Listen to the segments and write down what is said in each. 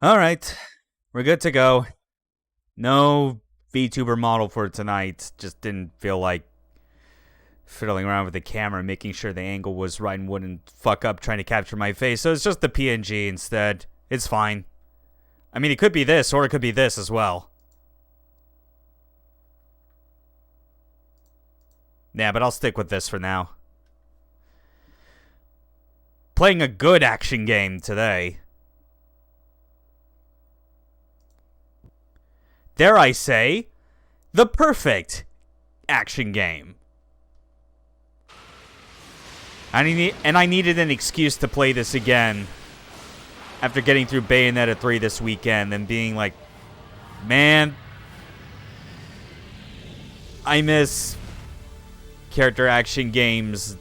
Alright, we're good to go. No VTuber model for tonight. Just didn't feel like fiddling around with the camera, making sure the angle was right and wouldn't fuck up trying to capture my face. So it's just the PNG instead. It's fine. I mean, it could be this, or it could be this as well. Yeah, but I'll stick with this for now. Playing a good action game today. Dare I say, the perfect action game. I needed an excuse to play this again after getting through Bayonetta 3 this weekend and being like, man, I miss character action games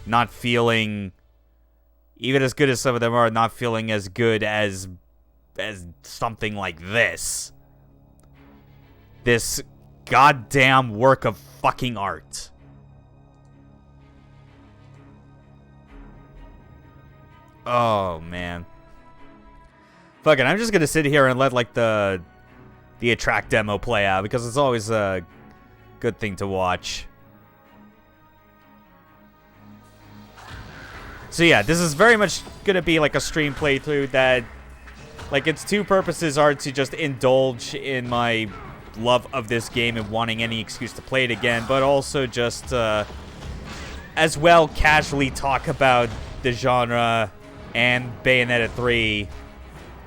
not feeling, even as good as some of them are, not feeling as good as something like this. This goddamn work of fucking art. Oh, man. Fuck it, I'm just gonna sit here and let, like, the Attract demo play out, because it's always a good thing to watch. So yeah, this is very much gonna be like a stream playthrough that, like, its two purposes are to just indulge in my love of this game and wanting any excuse to play it again, but also just as well casually talk about the genre and Bayonetta 3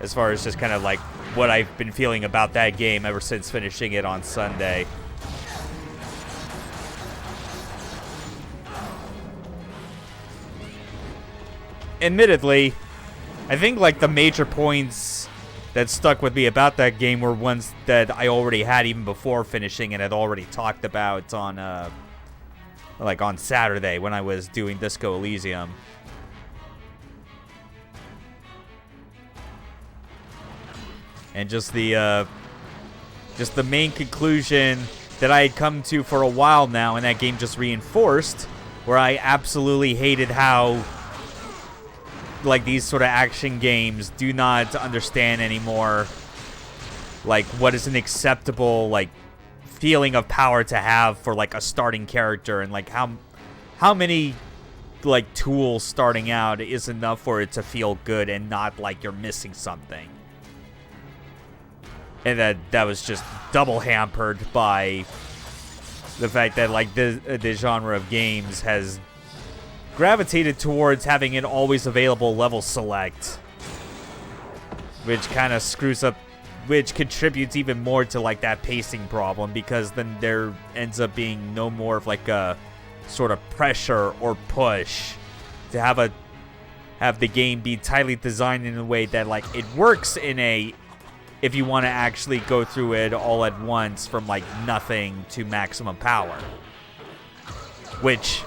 as far as just kind of like what I've been feeling about that game ever since finishing it on Sunday. Admittedly, I think like the major points that stuck with me about that game were ones that I already had even before finishing and had already talked about on like on Saturday when I was doing Disco Elysium. And just the main conclusion that I had come to for a while now, and that game just reinforced, where I absolutely hated how like these sort of action games do not understand anymore like what is an acceptable like feeling of power to have for like a starting character, and like how many like tools starting out is enough for it to feel good and not like you're missing something. And that was just double hampered by the fact that like the genre of games has gravitated towards having an always available level select, which kind of screws up, which contributes even more to like that pacing problem, because then there ends up being no more of like a sort of pressure or push to have the game be tightly designed in a way that like it works in a, if you want to actually go through it all at once from like nothing to maximum power, which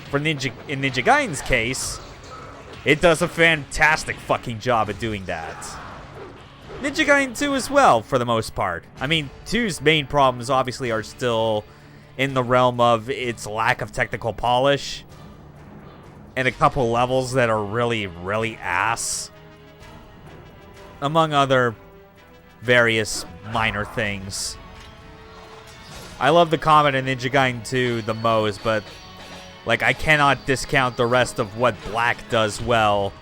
for in Ninja Gaiden's case, it does a fantastic fucking job at doing that. Ninja Gaiden 2 as well, for the most part. I mean, 2's main problems obviously are still in the realm of its lack of technical polish and a couple levels that are really, really ass, among other various minor things. I love the combat in Ninja Gaiden 2 the most, but like I cannot discount the rest of what Black does well,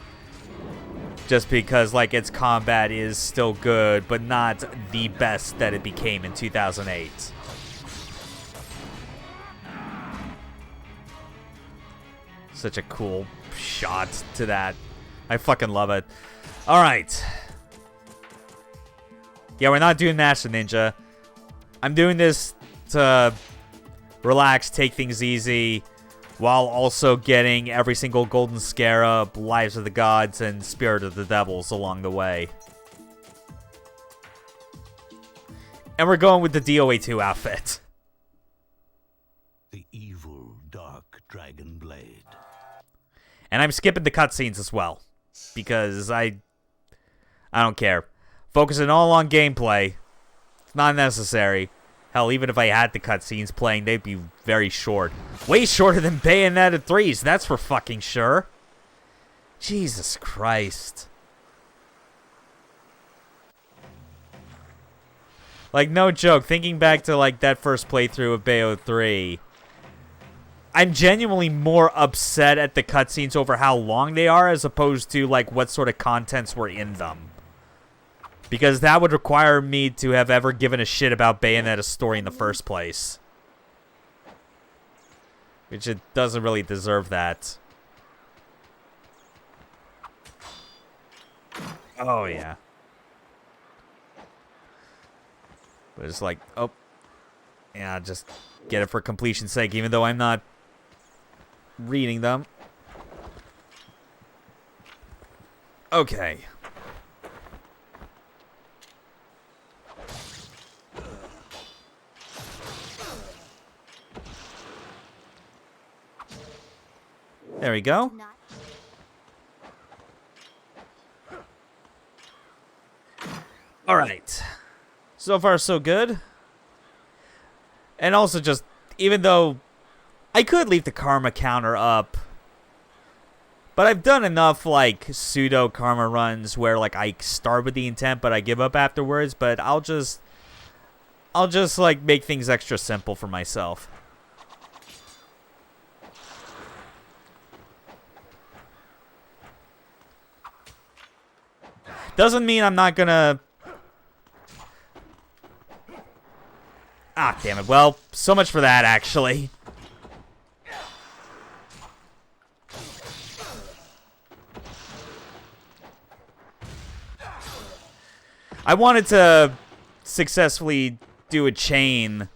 just because like its combat is still good, but not the best that it became in 2008. Such a cool shot to that. I fucking love it. Alright. Yeah, we're not doing Master Ninja. I'm doing this to relax, take things easy, while also getting every single Golden Scarab, Lives of the Gods, and Spirit of the Devils along the way. And we're going with the DOA 2 outfit. The evil dark dragon blade. And I'm skipping the cutscenes as well, because I don't care. Focusing all on gameplay. It's not necessary. Hell, even if I had the cutscenes playing, they'd be very short. Way shorter than Bayonetta 3's, that's for fucking sure. Jesus Christ. Like, no joke, thinking back to, like, that first playthrough of Bayo 3, I'm genuinely more upset at the cutscenes over how long they are as opposed to, like, what sort of contents were in them. Because that would require me to have ever given a shit about Bayonetta's story in the first place. Which it doesn't really deserve that. Oh, yeah. But it's like, oh. Yeah, just get it for completion's sake, even though I'm not reading them. Okay. There we go. Alright. So far, so good. And also just, even though I could leave the karma counter up, but I've done enough, like, pseudo-karma runs where, like, I start with the intent, but I give up afterwards, but I'll just, like, make things extra simple for myself. Doesn't mean I'm not gonna... Ah, damn it. Well, so much for that, actually. I wanted to successfully do a chain,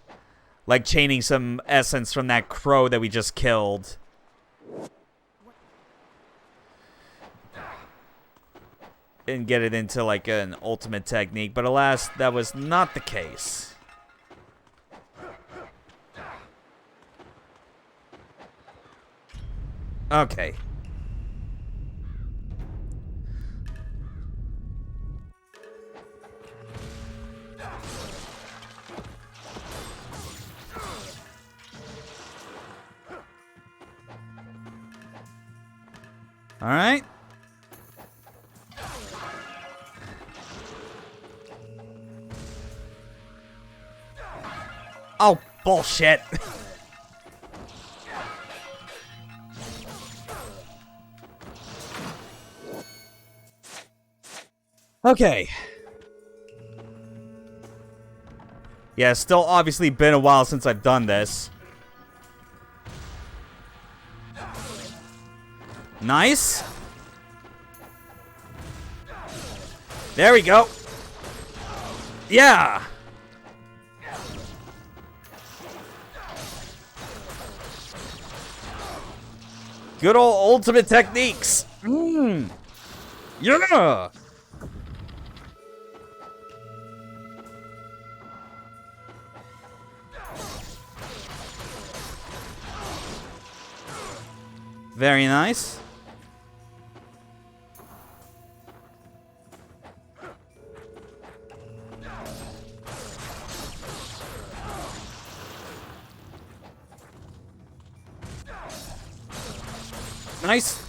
like chaining some essence from that crow that we just killed. And get it into like an ultimate technique, but alas, that was not the case. Okay. All right. Oh, bullshit. Okay. Yeah, it's still obviously been a while since I've done this. Nice. There we go. Yeah. Good old ultimate techniques. Yeah. Very nice. Nice.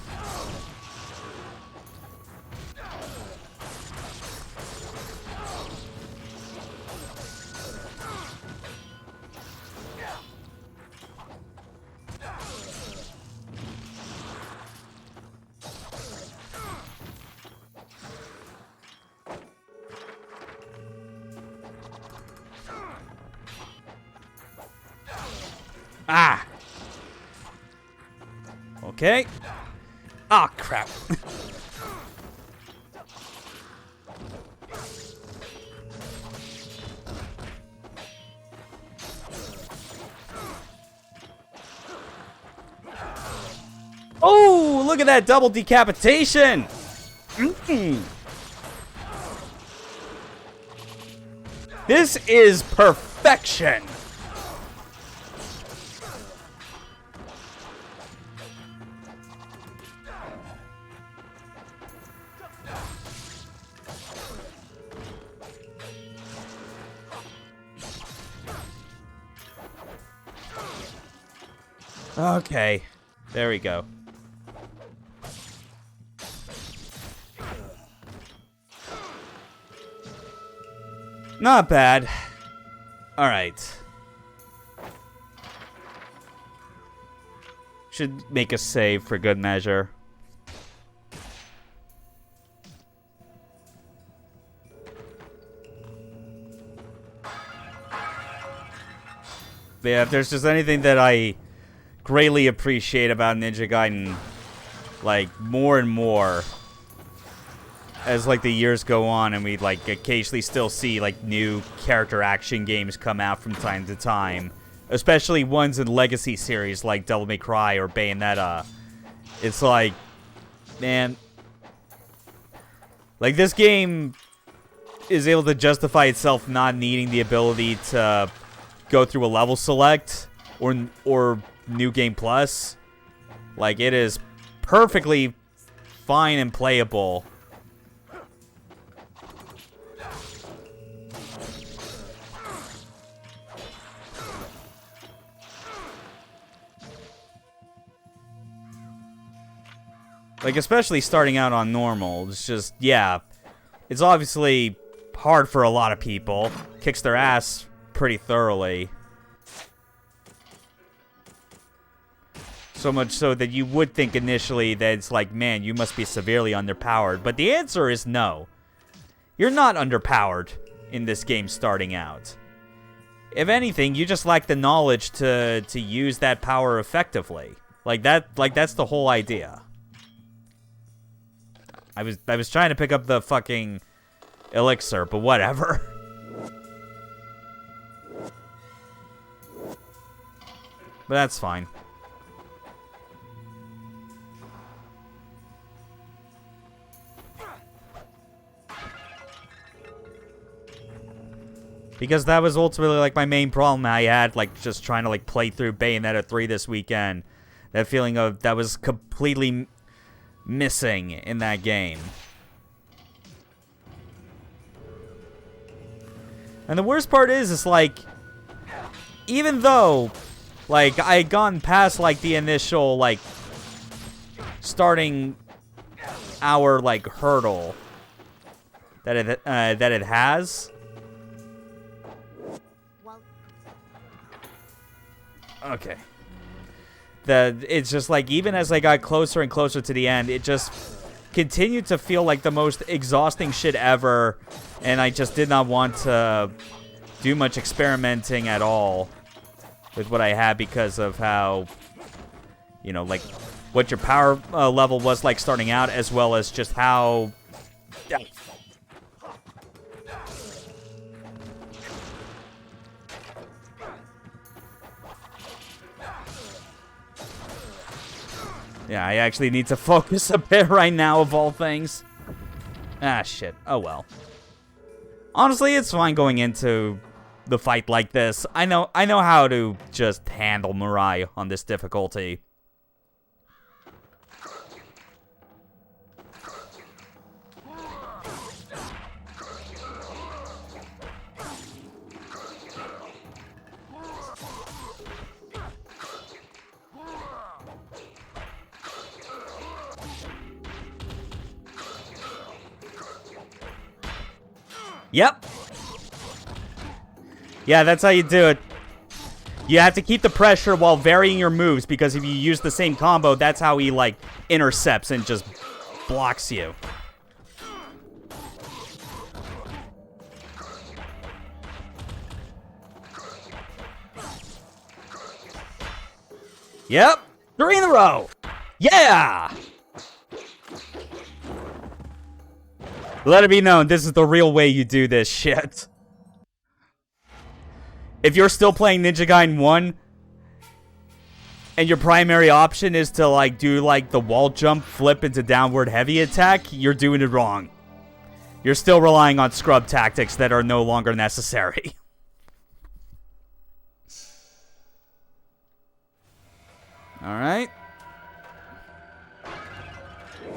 Ah. Okay. Ah, crap. Oh, look at that double decapitation. This is perfection. Okay, there we go. Not bad. All right. Should make a save for good measure. But yeah, if there's just anything that I greatly appreciate about Ninja Gaiden, like, more and more as like the years go on and we like occasionally still see like new character action games come out from time to time, especially ones in legacy series like Devil May Cry or Bayonetta. It's like, man, like this game is able to justify itself not needing the ability to go through a level select or New Game Plus. Like, it is perfectly fine and playable. Like, especially starting out on normal. It's just, yeah, it's obviously hard for a lot of people. Kicks their ass pretty thoroughly. So much so that you would think initially that it's like, man, you must be severely underpowered. But the answer is no. You're not underpowered in this game starting out. If anything, you just lack the knowledge to use that power effectively. Like that's the whole idea. I was trying to pick up the fucking elixir, but whatever. But that's fine. Because that was ultimately like my main problem I had, like just trying to like play through Bayonetta 3 this weekend. That feeling of that was completely missing in that game. And the worst part is, it's like, even though, like, I had gone past, like, the initial, like, starting hour, like, hurdle that it has. Okay. It's just like, even as I got closer and closer to the end, it just continued to feel like the most exhausting shit ever, and I just did not want to do much experimenting at all with what I had because of how, you know, like, what your power level was like starting out, as well as just how... Yeah, I actually need to focus a bit right now, of all things. Ah, shit. Oh, well. Honestly, it's fine going into the fight like this. I know how to just handle Mirai on this difficulty. Yep. Yeah, that's how you do it. You have to keep the pressure while varying your moves, because if you use the same combo, that's how he, like, intercepts and just blocks you. Yep. 3 in a row. Yeah! Let it be known, this is the real way you do this shit. If you're still playing Ninja Gaiden 1, and your primary option is to, like, do, like, the wall jump flip into downward heavy attack, you're doing it wrong. You're still relying on scrub tactics that are no longer necessary. Alright.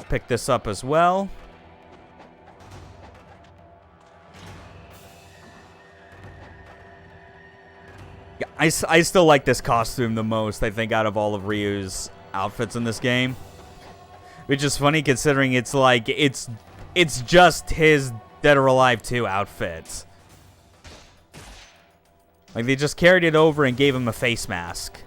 Pick this up as well. Yeah, I still like this costume the most, I think, out of all of Ryu's outfits in this game. Which is funny considering it's like, it's just his Dead or Alive 2 outfit. Like, they just carried it over and gave him a face mask.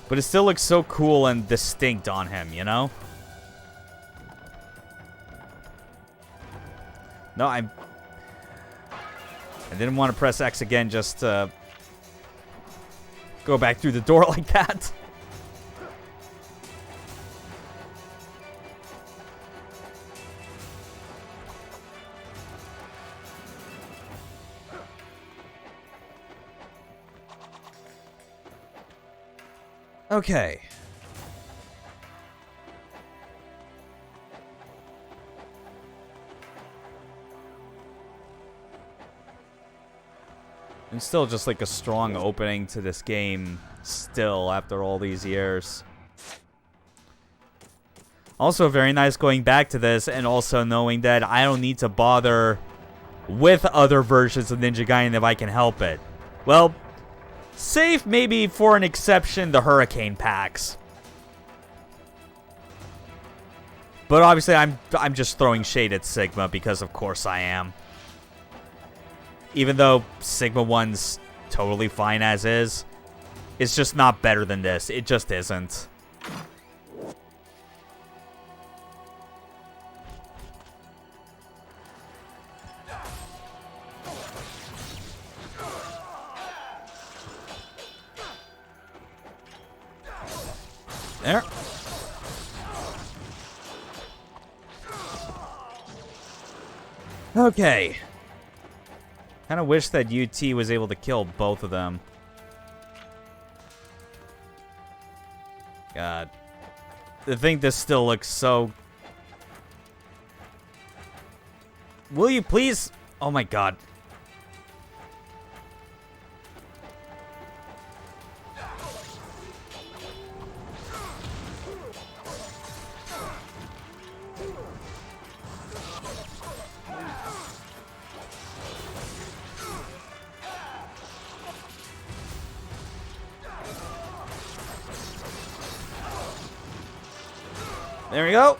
But it still looks so cool and distinct on him, you know? No, I didn't want to press X again just to go back through the door like that. Okay. And still just like a strong opening to this game still after all these years. Also very nice going back to this and also knowing that I don't need to bother with other versions of Ninja Gaiden if I can help it. Well, save maybe for an exception the Hurricane packs. But obviously I'm just throwing shade at Sigma because of course I am. Even though Sigma 1's totally fine as is, it's just not better than this. It just isn't. There. Okay. Kind of wish that UT was able to kill both of them. God. I think this still looks so... Will you please? Oh my god. There we go.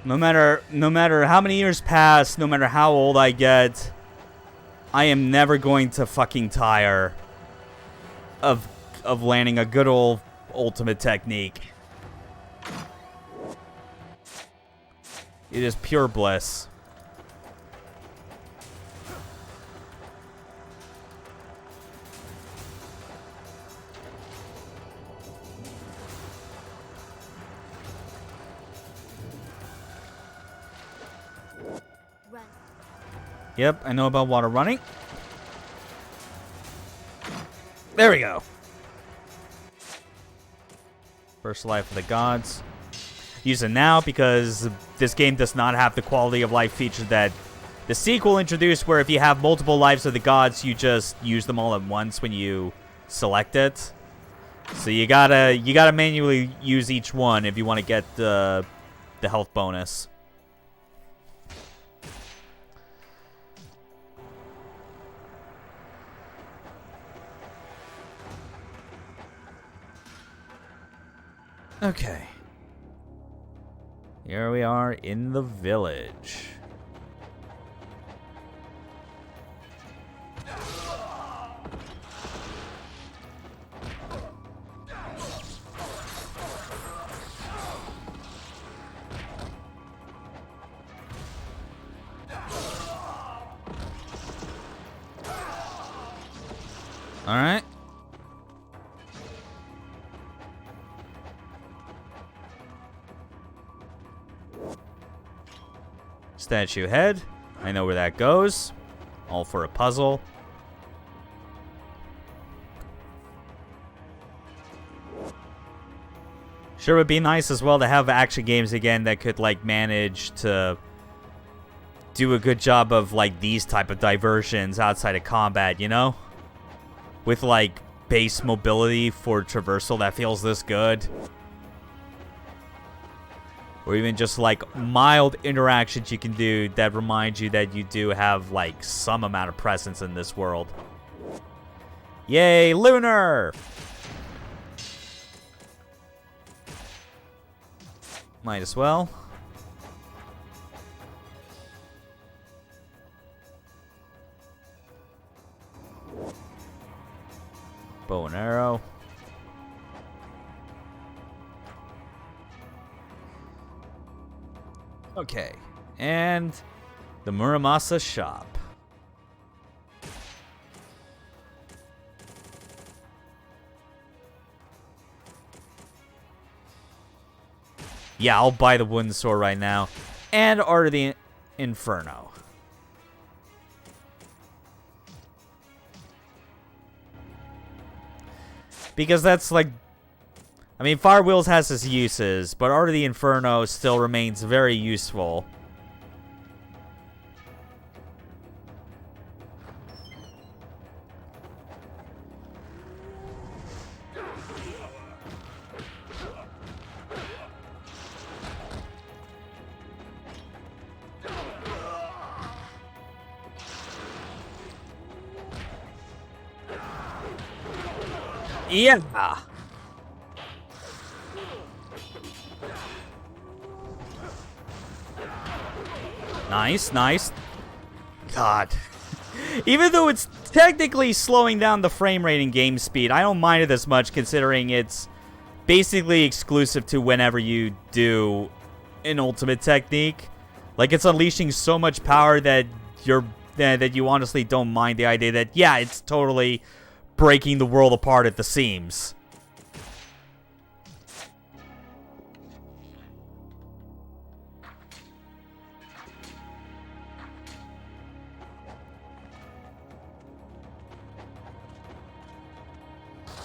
No matter how many years pass, no matter how old I get, I am never going to fucking tire of of landing a good old ultimate technique. It is pure bliss. Run. Yep, I know about water running. There we go. First life of the gods. Use it now because this game does not have the quality of life feature that the sequel introduced, where if you have multiple lives of the gods, you just use them all at once when you select it. So you gotta manually use each one if you want to get the health bonus. Okay. Here we are in the village. All right. Statue head. I know where that goes. All for a puzzle. Sure would be nice as well to have action games again that could like manage to do a good job of like these type of diversions outside of combat, you know? With like base mobility for traversal that feels this good. Or even just like mild interactions you can do that remind you that you do have like some amount of presence in this world. Yay, Lunar! Might as well. Bow and arrow. Okay, and the Muramasa shop. Yeah, I'll buy the wooden sword right now. And Art of the Inferno. Because that's like... I mean, Fire Wheels has its uses, but Art of the Inferno still remains very useful. Yeah. Nice, nice. God. Even though it's technically slowing down the frame rate and game speed, I don't mind it as much considering it's basically exclusive to whenever you do an ultimate technique. Like, it's unleashing so much power that that you honestly don't mind the idea that, yeah, it's totally breaking the world apart at the seams.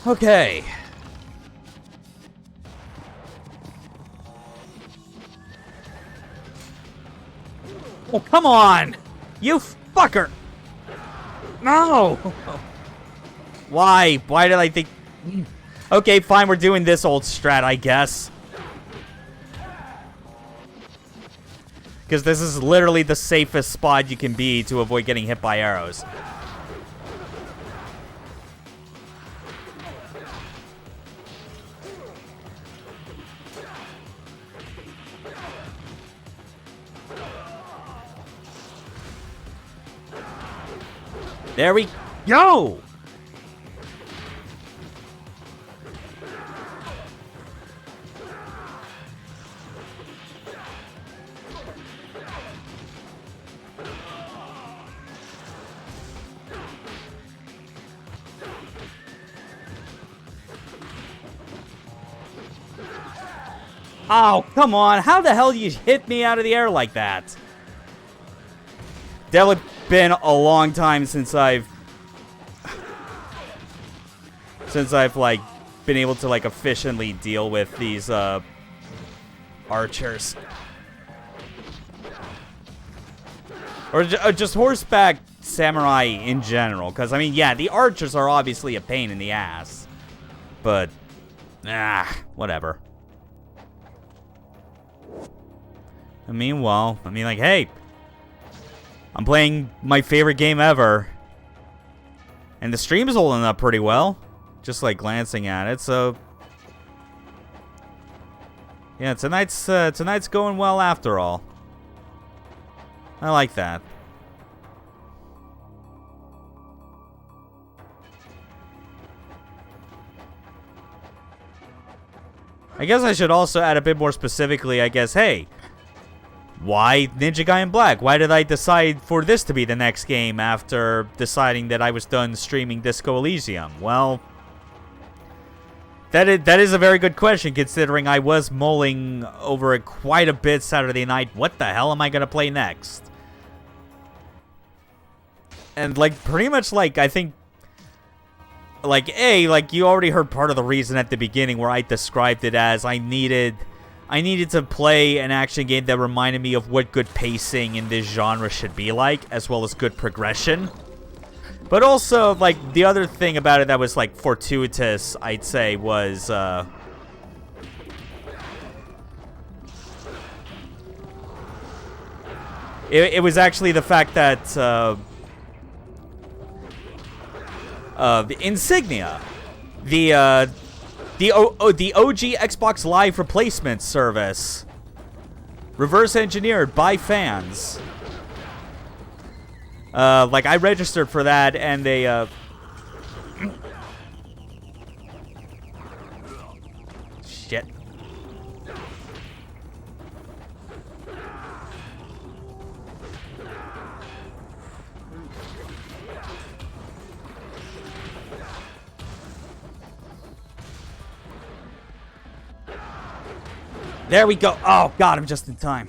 Okay. Oh, come on! You fucker! No! Why? Why did I think... Okay, fine, we're doing this old strat, I guess. Because this is literally the safest spot you can be to avoid getting hit by arrows. There we go! Oh, come on. How the hell do you hit me out of the air like that? Definitely been a long time since I've like been able to like efficiently deal with these archers. Or just horseback samurai in general. Because, I mean, yeah, the archers are obviously a pain in the ass. But, whatever. And meanwhile, I mean, like, hey, I'm playing my favorite game ever. And the stream is holding up pretty well. Just, like, glancing at it, so... yeah, tonight's going well after all. I like that. I guess I should also add a bit more specifically, I guess, hey, why Ninja Gaiden Black? Why did I decide for this to be the next game after deciding that I was done streaming Disco Elysium? Well, that is a very good question, considering I was mulling over it quite a bit Saturday night. What the hell am I going to play next? And, like, pretty much, like, I think, like, like, you already heard part of the reason at the beginning where I described it as I needed to play an action game that reminded me of what good pacing in this genre should be like, as well as good progression. But also, like, the other thing about it that was, like, fortuitous, I'd say, was, it was actually the fact that, the Insignia, the OG Xbox Live replacement service, reverse engineered by fans. Like, I registered for that, and they, shit. There we go. Oh, God, I'm just in time.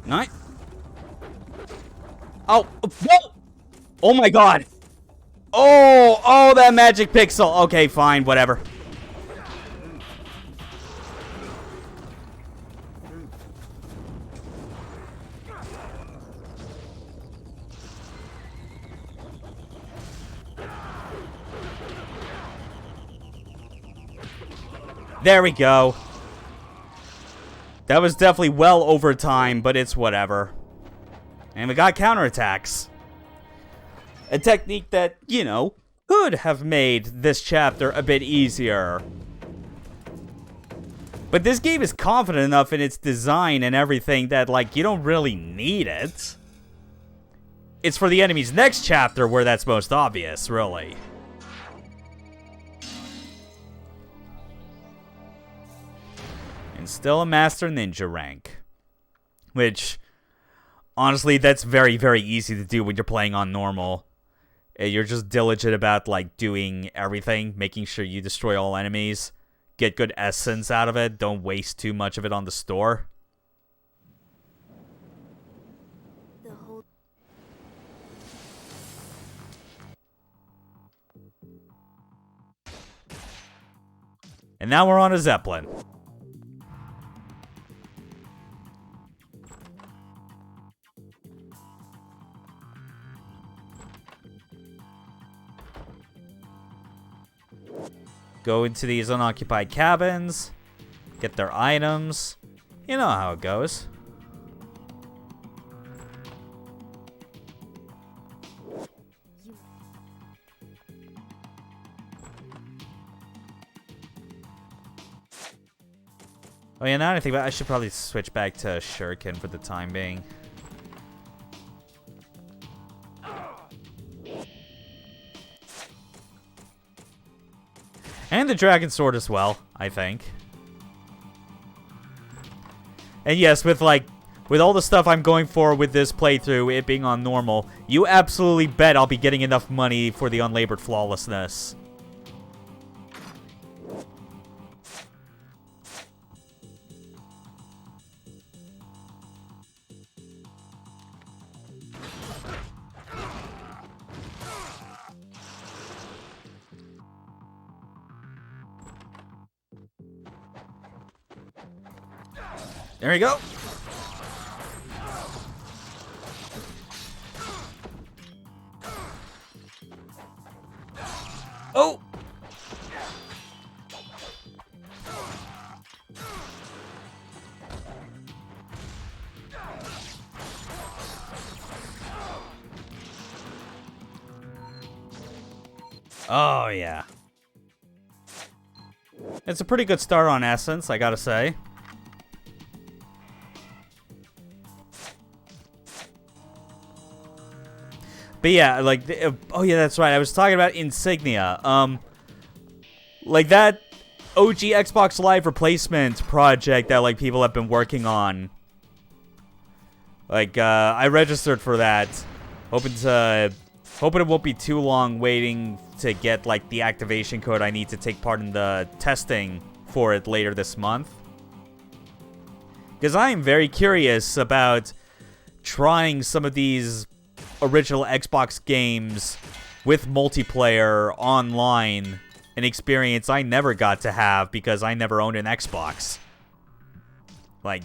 Nice. Oh, whoa! Oh my God. Oh, that magic pixel. Okay, fine, whatever. There we go. That was definitely well over time, but it's whatever. And we got counterattacks. A technique that, you know, could have made this chapter a bit easier. But this game is confident enough in its design and everything that, like, you don't really need it. It's for the enemy's next chapter where that's most obvious, really. And still a Master Ninja rank. Which, honestly, that's very, very easy to do when you're playing on normal. You're just diligent about, like, doing everything, making sure you destroy all enemies, get good essence out of it, don't waste too much of it on the store. And now we're on a Zeppelin. Go into these unoccupied cabins, get their items. You know how it goes. Oh yeah, now that I think about it, I should probably switch back to Shuriken for the time being. And the Dragon Sword as well, I think. And yes, with all the stuff I'm going for with this playthrough, it being on normal, you absolutely bet I'll be getting enough money for the unlabored flawlessness. There we go. Oh! Oh, yeah. It's a pretty good start on Essence, I gotta say. But yeah, like, oh yeah, that's right. I was talking about Insignia. Like that OG Xbox Live replacement project that like people have been working on. Like, I registered for that, hoping it won't be too long waiting to get like the activation code I need to take part in the testing for it later this month. Because I am very curious about trying some of these original Xbox games with multiplayer online, an experience I never got to have because I never owned an Xbox. Like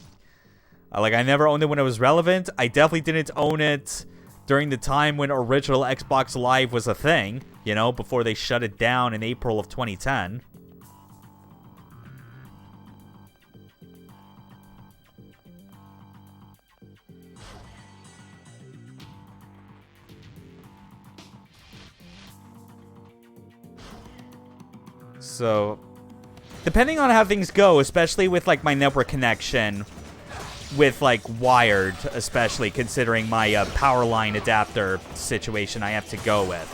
I never owned it when it was relevant. I definitely didn't own it during the time when original Xbox Live was a thing, you know, before they shut it down in April of 2010. So, depending on how things go, especially with, like, my network connection, with, like, wired, especially, considering my power line adapter situation I have to go with.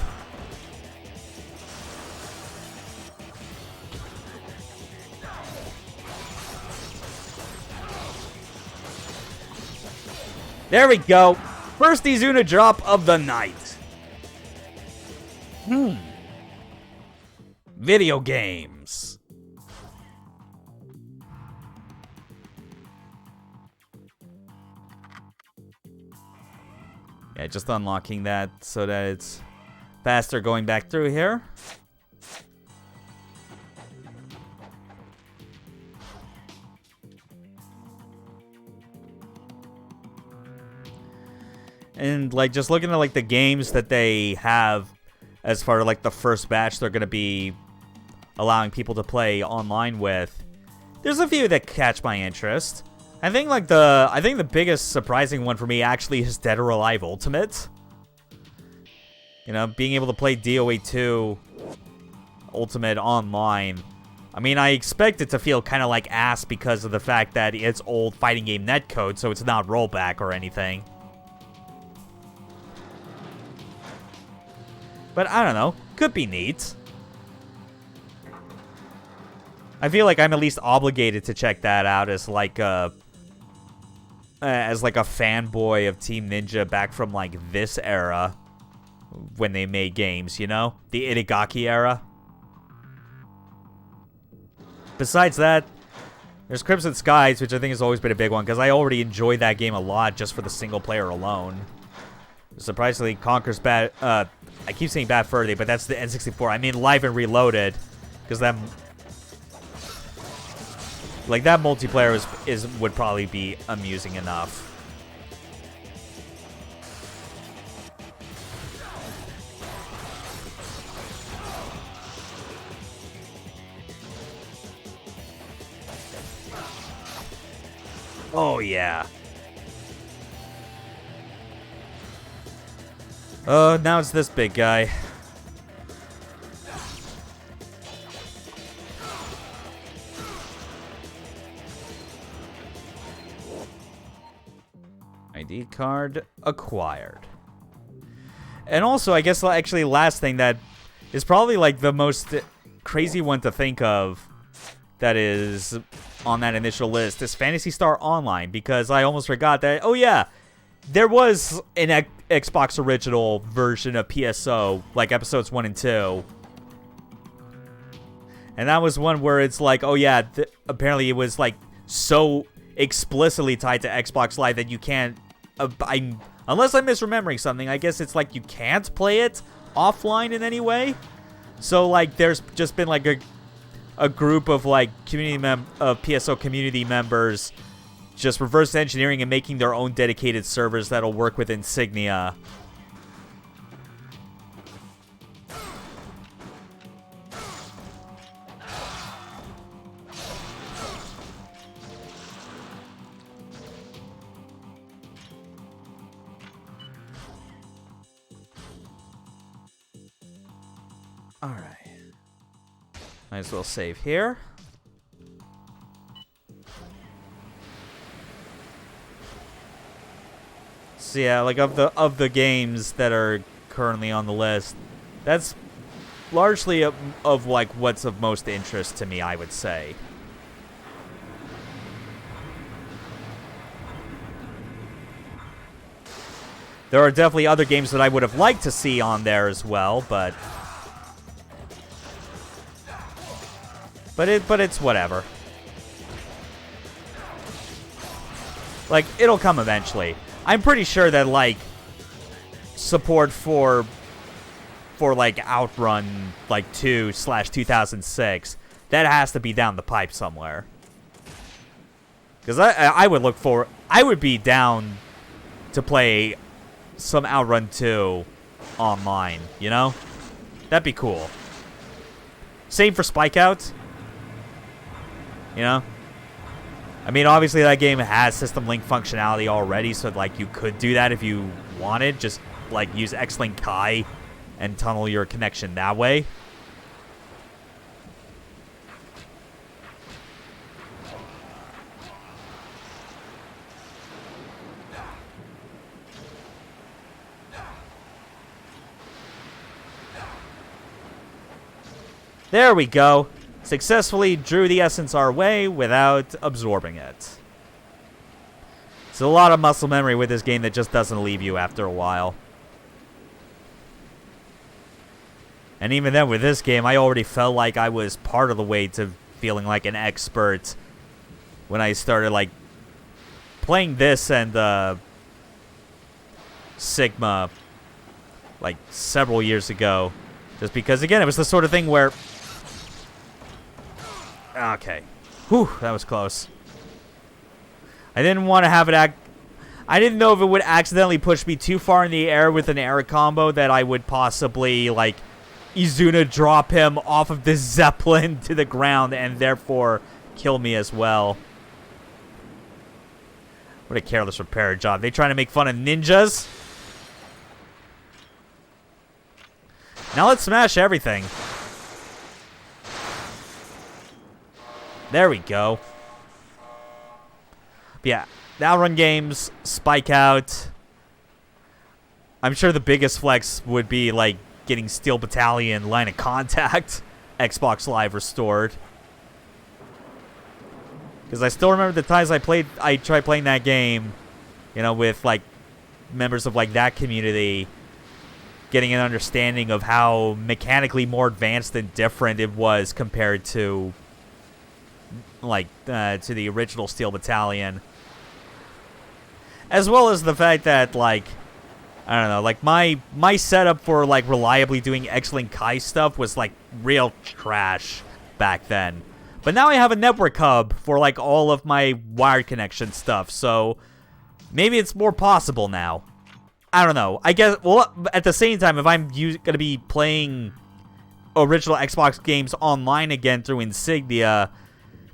There we go. First Izuna drop of the night. Video games. Yeah, just unlocking that so that it's faster going back through here. And like just looking at like the games that they have as far as like the first batch they're going to be allowing people to play online with, there's a few that catch my interest. I think the biggest surprising one for me actually is Dead or Alive Ultimate. You know, being able to play DOA 2 Ultimate online. I mean, I expect it to feel kind of like ass because of the fact that it's old fighting game netcode, so it's not rollback or anything. But I don't know, could be neat. I feel like I'm at least obligated to check that out as like a fanboy of Team Ninja back from like this era when they made games, you know? The Itagaki era. Besides that, there's Crimson Skies, which I think has always been a big one because I already enjoyed that game a lot just for the single player alone. Surprisingly, Conker's Bad... I keep saying Bad Fur Day, but that's the N64. I mean Live and Reloaded, because that... like, that multiplayer would probably be amusing enough. Oh, yeah. Now it's this big guy. ID card acquired. And also, I guess, actually, last thing that is probably, like, the most crazy one to think of that is on that initial list is Phantasy Star Online, because I almost forgot that, oh yeah, there was an Xbox original version of PSO, like episodes 1 and 2. And that was one where it's like, oh yeah, apparently it was like so explicitly tied to Xbox Live that you can't, unless I'm misremembering something, I guess it's like you can't play it offline in any way. So like there's just been like a group of like PSO community members just reverse engineering and making their own dedicated servers that'll work with Insignia. All right. Might as well save here. So yeah, like of the games that are currently on the list, that's largely of like what's of most interest to me, I would say. There are definitely other games that I would have liked to see on there as well, but it's whatever. Like, it'll come eventually. I'm pretty sure that, like, support for like, Outrun, like, 2/2006, that has to be down the pipe somewhere. Because I would be down to play some Outrun 2 online, you know? That'd be cool. Same for Spike Out. You know? I mean, obviously that game has system link functionality already, so like you could do that if you wanted. Just like use X-Link Kai and tunnel your connection that way. There we go. Successfully drew the essence our way without absorbing it. It's a lot of muscle memory with this game that just doesn't leave you after a while. And even then, with this game, I already felt like I was part of the way to feeling like an expert when I started, like, playing this and Sigma, like, several years ago. Just because, again, it was the sort of thing where... Okay. Whew, that was close. I didn't want to have it I didn't know if it would accidentally push me too far in the air with an air combo that I would possibly, like, Izuna drop him off of the Zeppelin to the ground and therefore kill me as well. What a careless repair job. They trying to make fun of ninjas? Now let's smash everything. There we go. But yeah, the Outrun games, Spike Out. I'm sure the biggest flex would be like getting Steel Battalion Line of Contact Xbox Live restored. Because I still remember the times I tried playing that game, you know, with like members of like that community, getting an understanding of how mechanically more advanced and different it was compared to like to the original Steel Battalion, as well as the fact that like I don't know, like my setup for like reliably doing X-Link Kai stuff was like real trash back then, but now I have a network hub for like all of my wired connection stuff, so maybe it's more possible now. I don't know. I guess, well, at the same time, if I'm going to be playing original Xbox games online again through Insignia,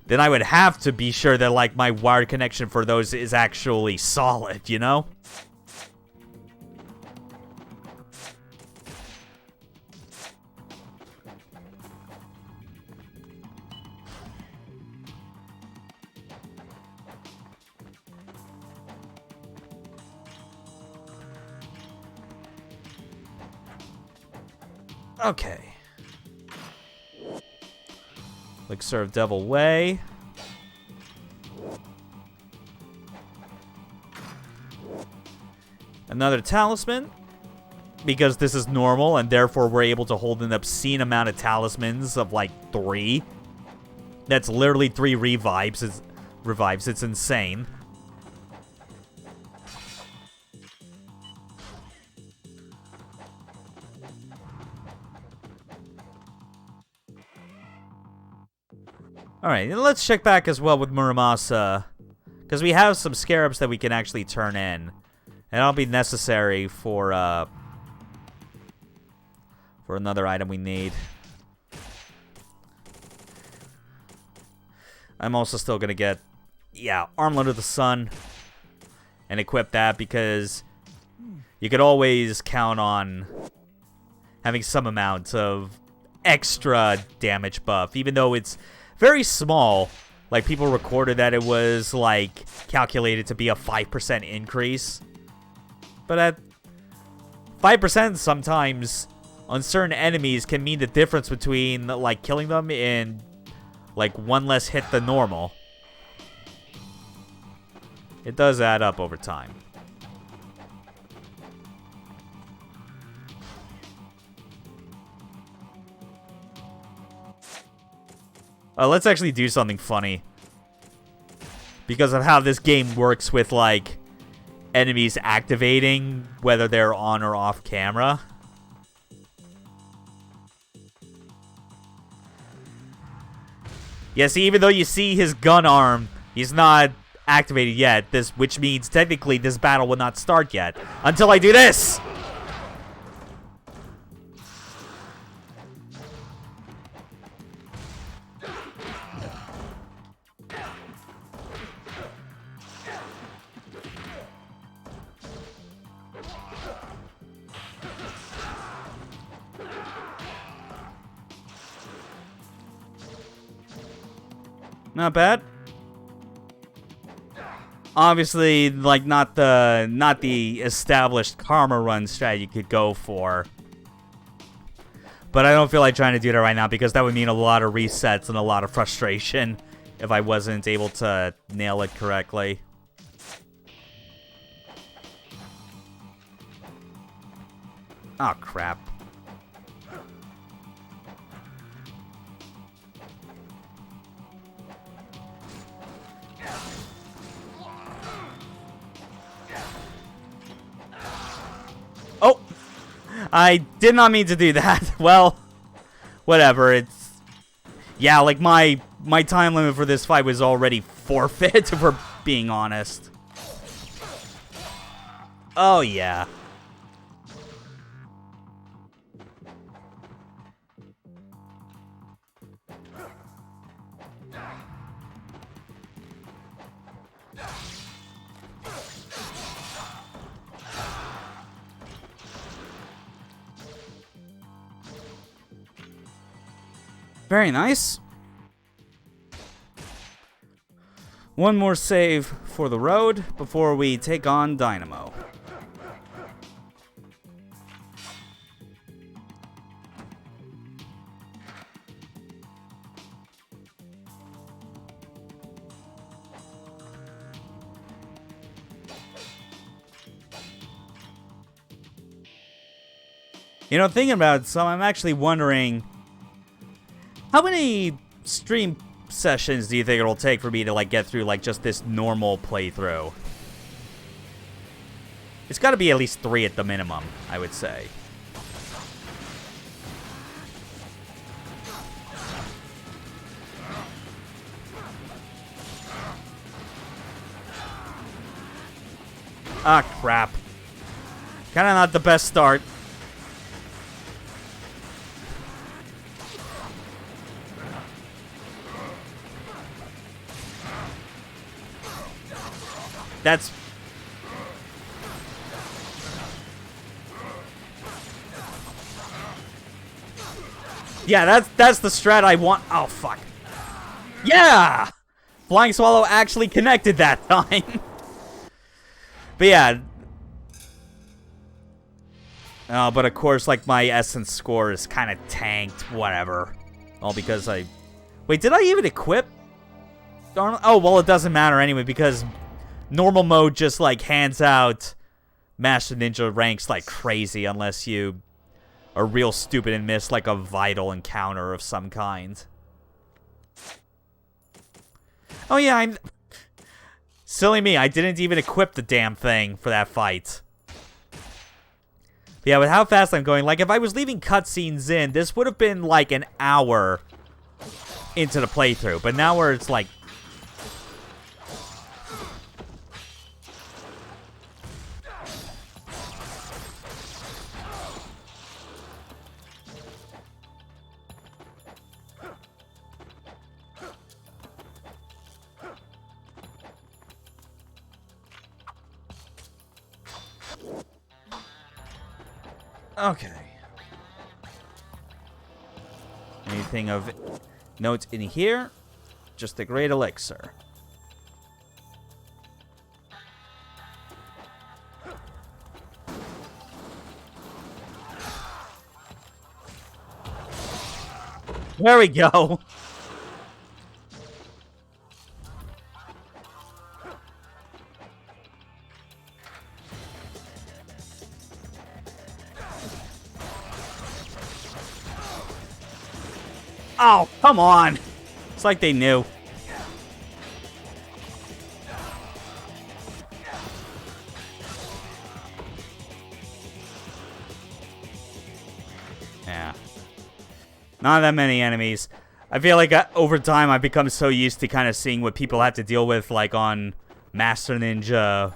then I would have to be sure that, like, my wired connection for those is actually solid, you know? Okay. Elixir of Devil Way. Another talisman. Because this is normal, and therefore we're able to hold an obscene amount of talismans of like 3. That's literally 3 revives. It's insane. Alright, let's check back as well with Muramasa. Because we have some scarabs that we can actually turn in. And that'll be necessary for another item we need. I'm also still going to get, Armlet of the Sun. And equip that because you could always count on having some amount of extra damage buff. Even though it's very small. Like, people recorded that it was, like, calculated to be a 5% increase. But at 5% sometimes on certain enemies can mean the difference between, like, killing them in, like, 1 less hit than normal. It does add up over time. Let's actually do something funny. Because of how this game works with, like, enemies activating, whether they're on or off camera. Yeah, see, even though you see his gun arm, he's not activated yet, which means technically this battle will not start yet. Until I do this! Not bad. Obviously, like, not the established karma run strat you could go for. But I don't feel like trying to do that right now because that would mean a lot of resets and a lot of frustration if I wasn't able to nail it correctly. Oh, crap. Oh! I did not mean to do that. Well, whatever. It's... Yeah, like, my time limit for this fight was already forfeit, if we're being honest. Oh, yeah. Very nice. One more save for the road before we take on Dynamo. You know, thinking about it, so I'm actually wondering, how many stream sessions do you think it'll take for me to, like, get through, like, just this normal playthrough? It's got to be at least 3 at the minimum, I would say. Ah, crap. Kinda not the best start. That's... Yeah, that's the strat I want. Oh, fuck. Yeah! Flying Swallow actually connected that time. But yeah. But of course, like, my essence score is kind of tanked, whatever. All because I... Wait, did I even equip? Oh, well, it doesn't matter anyway, because normal mode just, like, hands out Master Ninja ranks like crazy unless you are real stupid and miss, like, a vital encounter of some kind. Oh, yeah, I'm... Silly me, I didn't even equip the damn thing for that fight. Yeah, with how fast I'm going, like, if I was leaving cutscenes in, this would have been, like, an hour into the playthrough. But now where it's, like... Okay. Anything of note in here? Just a great elixir. There we go. Oh, come on. It's like they knew. Yeah. Not that many enemies. I feel like over time I've become so used to kind of seeing what people have to deal with, like, on Master Ninja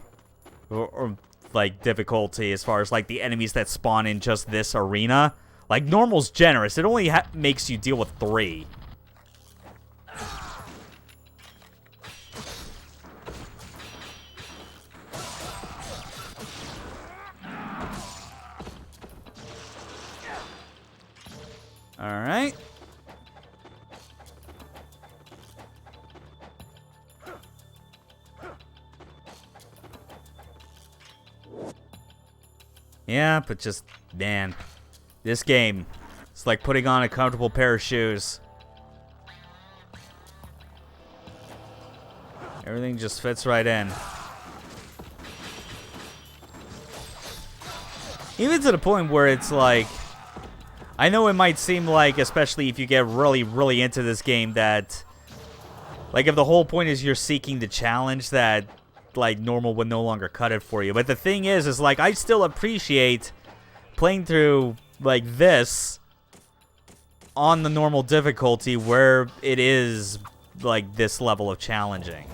or like, difficulty as far as, like, the enemies that spawn in just this arena. Like, normal's generous. It only makes you deal with 3. Alright. Yeah, but just, man... This game, it's like putting on a comfortable pair of shoes. Everything just fits right in. Even to the point where it's like... I know it might seem like, especially if you get really, really into this game, that... Like, if the whole point is you're seeking the challenge, that, like, normal would no longer cut it for you. But the thing is like, I still appreciate playing through... like this on the normal difficulty where it is like this level of challenging.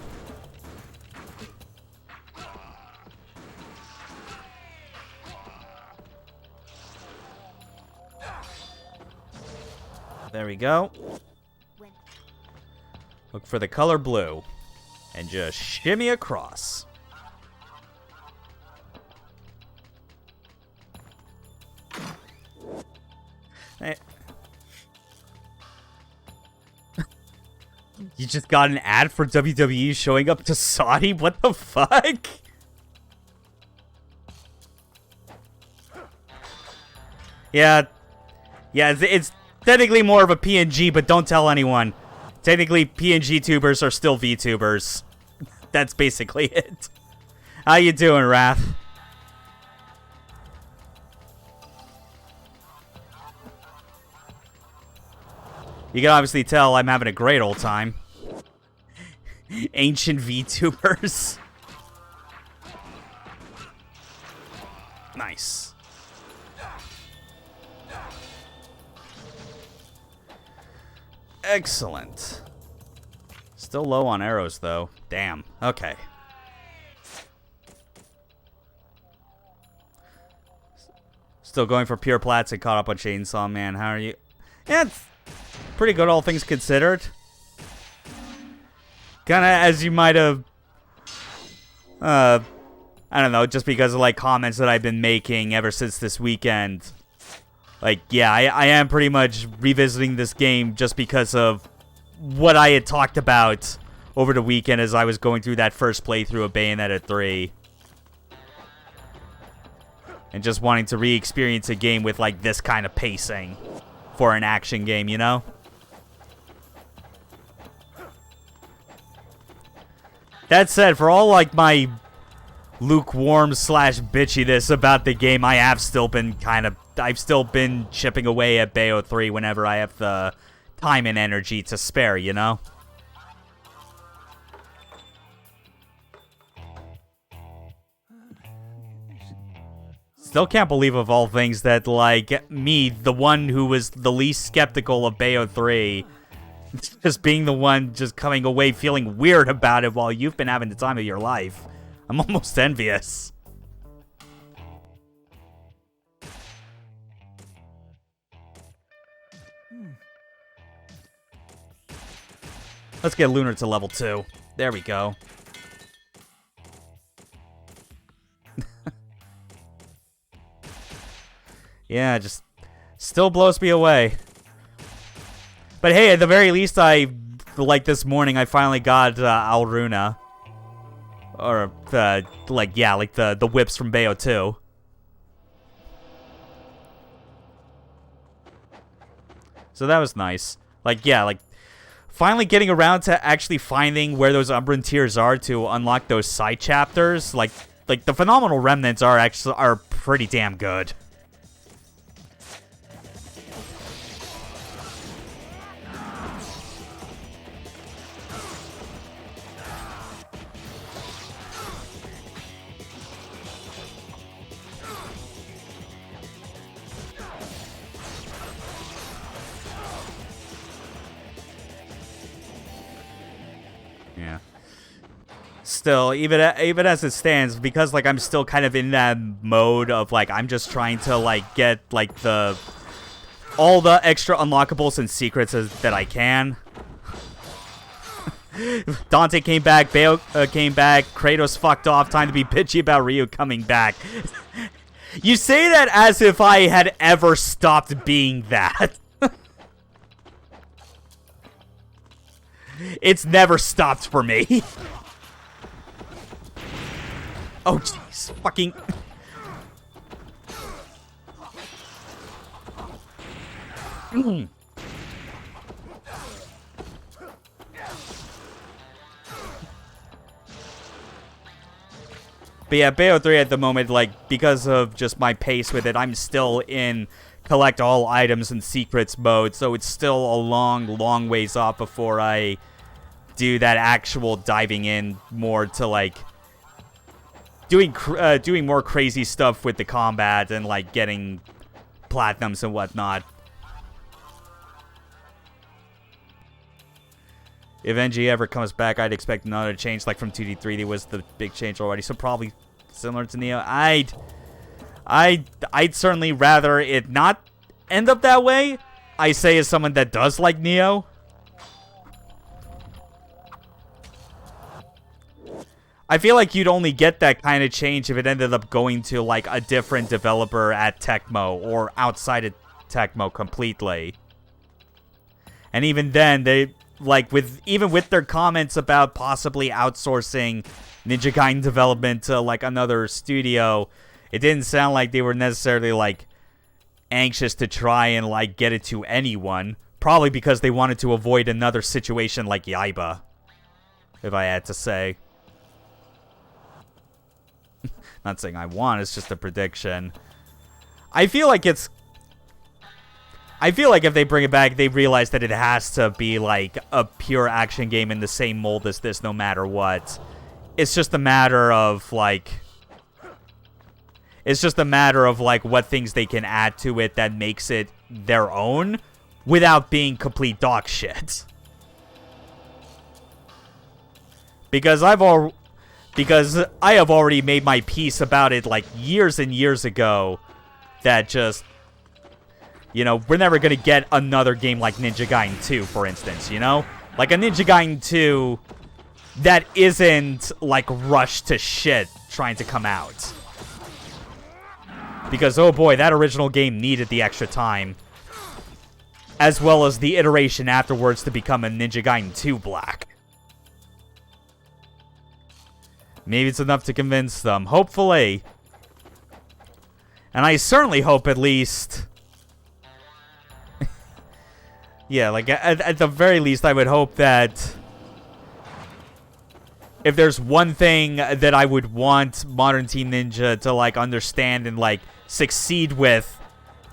There we go. Look for the color blue and just shimmy across. Hey. You just got an ad for WWE showing up to Saudi? What the fuck? Yeah. Yeah, it's technically more of a PNG, but don't tell anyone. Technically, PNG tubers are still VTubers. That's basically it. How you doing, Wrath? You can obviously tell I'm having a great old time. Ancient VTubers. Nice. Excellent. Still low on arrows, though. Damn. Okay. Still going for pure plats and caught up on Chainsaw Man. How are you? Yeah, it's pretty good, all things considered. Kinda as you might have... I don't know, just because of, like, comments that I've been making ever since this weekend. Like, yeah, I am pretty much revisiting this game just because of what I had talked about over the weekend as I was going through that first playthrough of Bayonetta 3. And just wanting to re-experience a game with, like, this kind of pacing for an action game, you know? That said, for all, like, my lukewarm / bitchiness about the game, I have still been I've still been chipping away at Bayo 3 whenever I have the time and energy to spare, you know? Still can't believe, of all things, that, like, me, the one who was the least skeptical of Bayo 3, just being the one just coming away feeling weird about it while you've been having the time of your life. I'm almost envious. Let's get Lunar to level 2. There we go. Yeah, just still blows me away. But hey, at the very least, like this morning, I finally got Alruna. Or, like the whips from Bayo 2. So that was nice. Like, yeah, like, finally getting around to actually finding where those Umbran Tears are to unlock those side chapters. Like the Phenomenal Remnants are pretty damn good. Yeah. Still, even as it stands, because, like, I'm still kind of in that mode of, like, I'm just trying to, like, get, like, all the extra unlockables and secrets that I can. Dante came back, Bayo came back, Kratos fucked off, time to be bitchy about Ryu coming back. You say that as if I had ever stopped being that. It's never stopped for me. Oh, jeez. Fucking... But yeah, Bayo 3 at the moment, like, because of just my pace with it, I'm still in collect all items and secrets mode, so it's still a long ways off before I do that actual diving in more to, like, doing more crazy stuff with the combat and, like, getting platinums and whatnot. If NG ever comes back, I'd expect another change, like from 2D 3D was the big change already, so probably similar to Neo. I'd certainly rather it not end up that way. I say as someone that does like Neo. I feel like you'd only get that kind of change if it ended up going to, like, a different developer at Tecmo or outside of Tecmo completely. And even then, they, like, even with their comments about possibly outsourcing Ninja Gaiden development to, like, another studio, it didn't sound like they were necessarily, like, anxious to try and, like, get it to anyone. Probably because they wanted to avoid another situation like Yaiba, if I had to say. Not saying I want, it's just a prediction. I feel like if they bring it back, they realize that it has to be, like, a pure action game in the same mold as this no matter what. It's just a matter of, like... It's just a matter of, like, what things they can add to it that makes it their own without being complete dog shit. Because I have already made my peace about it, like, years and years ago, that just, you know, we're never going to get another game like Ninja Gaiden 2, for instance, you know? Like, a Ninja Gaiden 2 that isn't, like, rushed to shit trying to come out. Because, oh boy, that original game needed the extra time. As well as the iteration afterwards to become a Ninja Gaiden 2 Black. Maybe it's enough to convince them. Hopefully. And I certainly hope at least... yeah, like, at the very least, I would hope that... if there's one thing that I would want Modern Team Ninja to, like, understand and, like, succeed with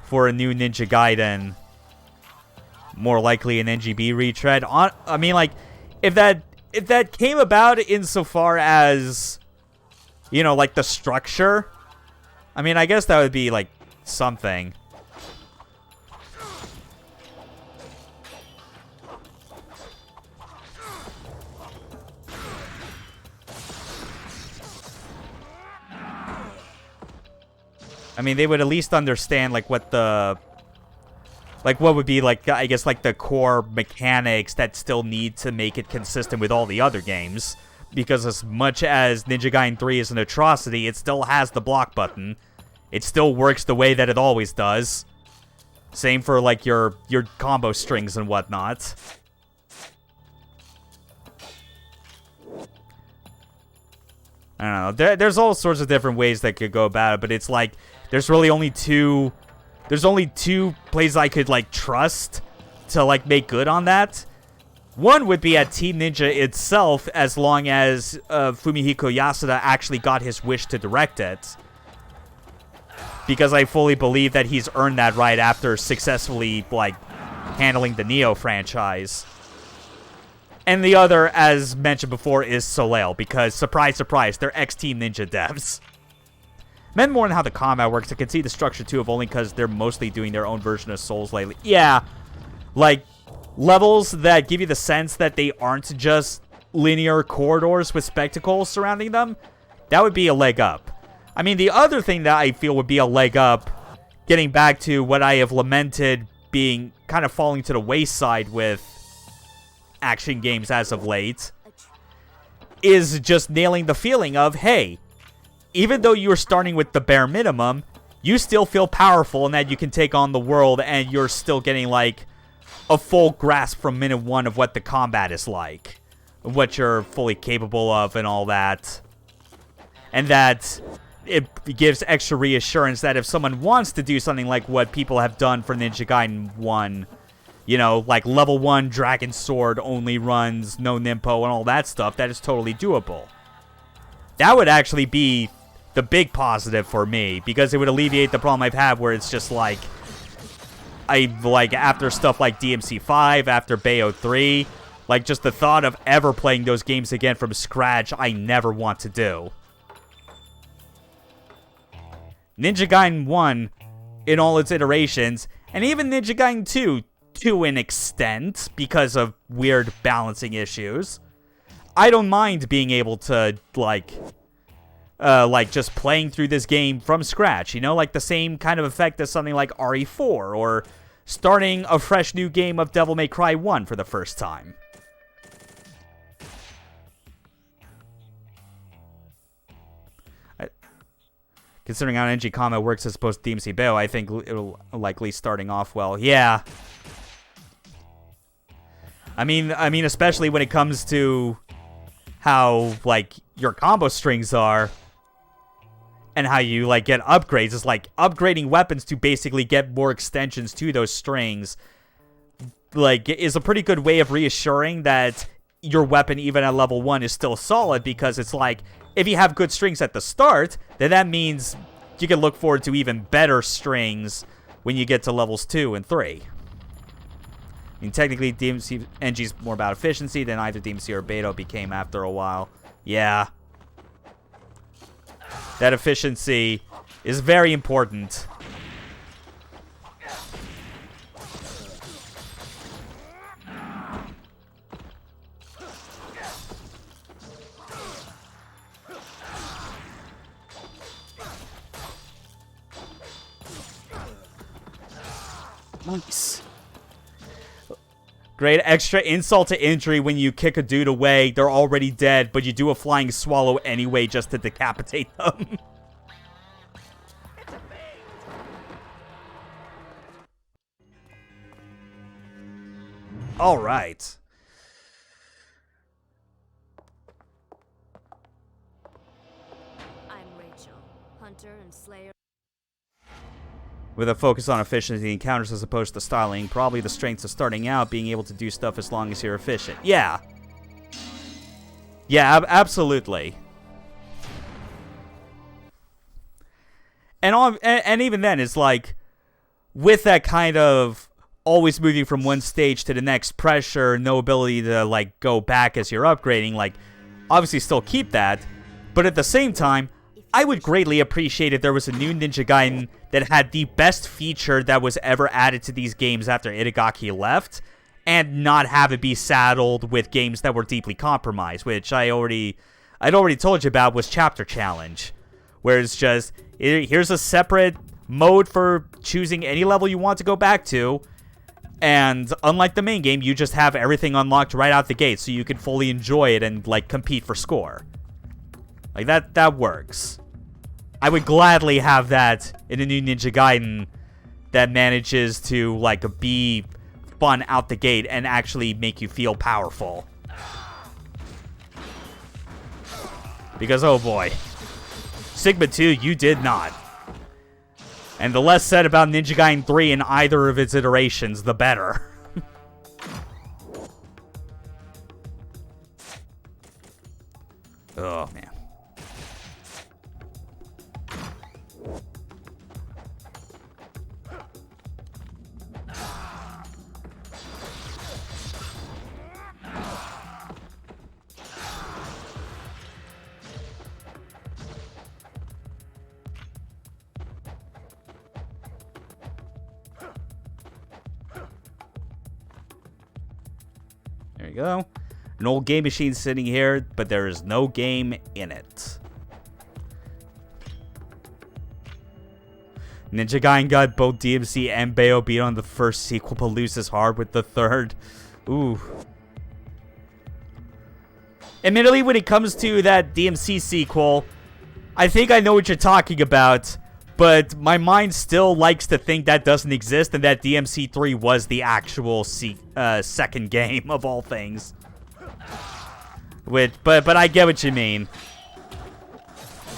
for a new Ninja Gaiden, more likely an NGB retread. I mean, like, if that came about insofar as, you know, like, the structure, I mean, I guess that would be, like, something. I mean, they would at least understand, like, what the... like, what would be, like, I guess, like, the core mechanics that still need to make it consistent with all the other games. Because as much as Ninja Gaiden 3 is an atrocity, it still has the block button. It still works the way that it always does. Same for, like, your combo strings and whatnot. I don't know. There's all sorts of different ways that could go about it, but it's like... there's really only two... there's only two places I could, like, trust to, like, make good on that. One would be at Team Ninja itself, as long as Fumihiko Yasuda actually got his wish to direct it. Because I fully believe that he's earned that right after successfully, like, handling the Neo franchise. And the other, as mentioned before, is Soleil, because, surprise, surprise, they're ex-Team Ninja devs. Men more on how the combat works. I can see the structure too, if only because they're mostly doing their own version of Souls lately. Yeah, like levels that give you the sense that they aren't just linear corridors with spectacles surrounding them. That would be a leg up. I mean, the other thing that I feel would be a leg up, getting back to what I have lamented being kind of falling to the wayside with action games as of late, is just nailing the feeling of, hey, even though you're starting with the bare minimum, you still feel powerful and that you can take on the world, and you're still getting, like, a full grasp from minute one of what the combat is like, what you're fully capable of and all that. And that it gives extra reassurance that if someone wants to do something like what people have done for Ninja Gaiden 1, you know, like level 1 Dragon Sword only runs, no Nimpo and all that stuff, that is totally doable. That would actually be the big positive for me, because it would alleviate the problem I've had where it's just like, after stuff like DMC5, after Bayo 3, like, just the thought of ever playing those games again from scratch, I never want to do. Ninja Gaiden 1, in all its iterations, and even Ninja Gaiden 2, to an extent, because of weird balancing issues, I don't mind being able to, like, just playing through this game from scratch, you know, like the same kind of effect as something like RE4, or starting a fresh new game of Devil May Cry 1 for the first time. Considering how NG Combat works as opposed to DMC Bayo, I think it'll likely starting off well. Yeah. I mean, especially when it comes to how, like, your combo strings are, and how you, like, get upgrades. It's like upgrading weapons to basically get more extensions to those strings, like, is a pretty good way of reassuring that your weapon, even at level 1, is still solid, because it's like, if you have good strings at the start, then that means you can look forward to even better strings when you get to levels 2 and 3. I mean, technically, DMC NG's more about efficiency than either DMC or Bayo became after a while. Yeah. That efficiency is very important. Nice. Great extra insult to injury when you kick a dude away. They're already dead, but you do a flying swallow anyway just to decapitate them. All right. I'm Rachel, hunter and slayer. with a focus on efficiency encounters as opposed to styling. Probably the strengths of starting out, being able to do stuff as long as you're efficient. Yeah. Yeah, absolutely. And even then, it's like, with that kind of always moving from one stage to the next pressure, no ability to, like, go back as you're upgrading, like, obviously still keep that, but at the same time, I would greatly appreciate if there was a new Ninja Gaiden that had the best feature that was ever added to these games after Itagaki left, and not have it be saddled with games that were deeply compromised, which I'd already told you about was Chapter Challenge, where it's just, here's a separate mode for choosing any level you want to go back to, and unlike the main game, you just have everything unlocked right out the gate, so you can fully enjoy it and, like, compete for score. Like, that works. I would gladly have that in a new Ninja Gaiden that manages to, like, be fun out the gate and actually make you feel powerful. Because, oh boy. Sigma 2, you did not. And the less said about Ninja Gaiden 3 in either of its iterations, the better. Oh, man. There you go. An old game machine sitting here, but there is no game in it. Ninja Gaiden got both DMC and Bayo beat on the first sequel, but loses hard with the third. Ooh. Admittedly, when it comes to that DMC sequel, I think I know what you're talking about, but my mind still likes to think that doesn't exist and that DMC3 was the actual second game of all things. But I get what you mean.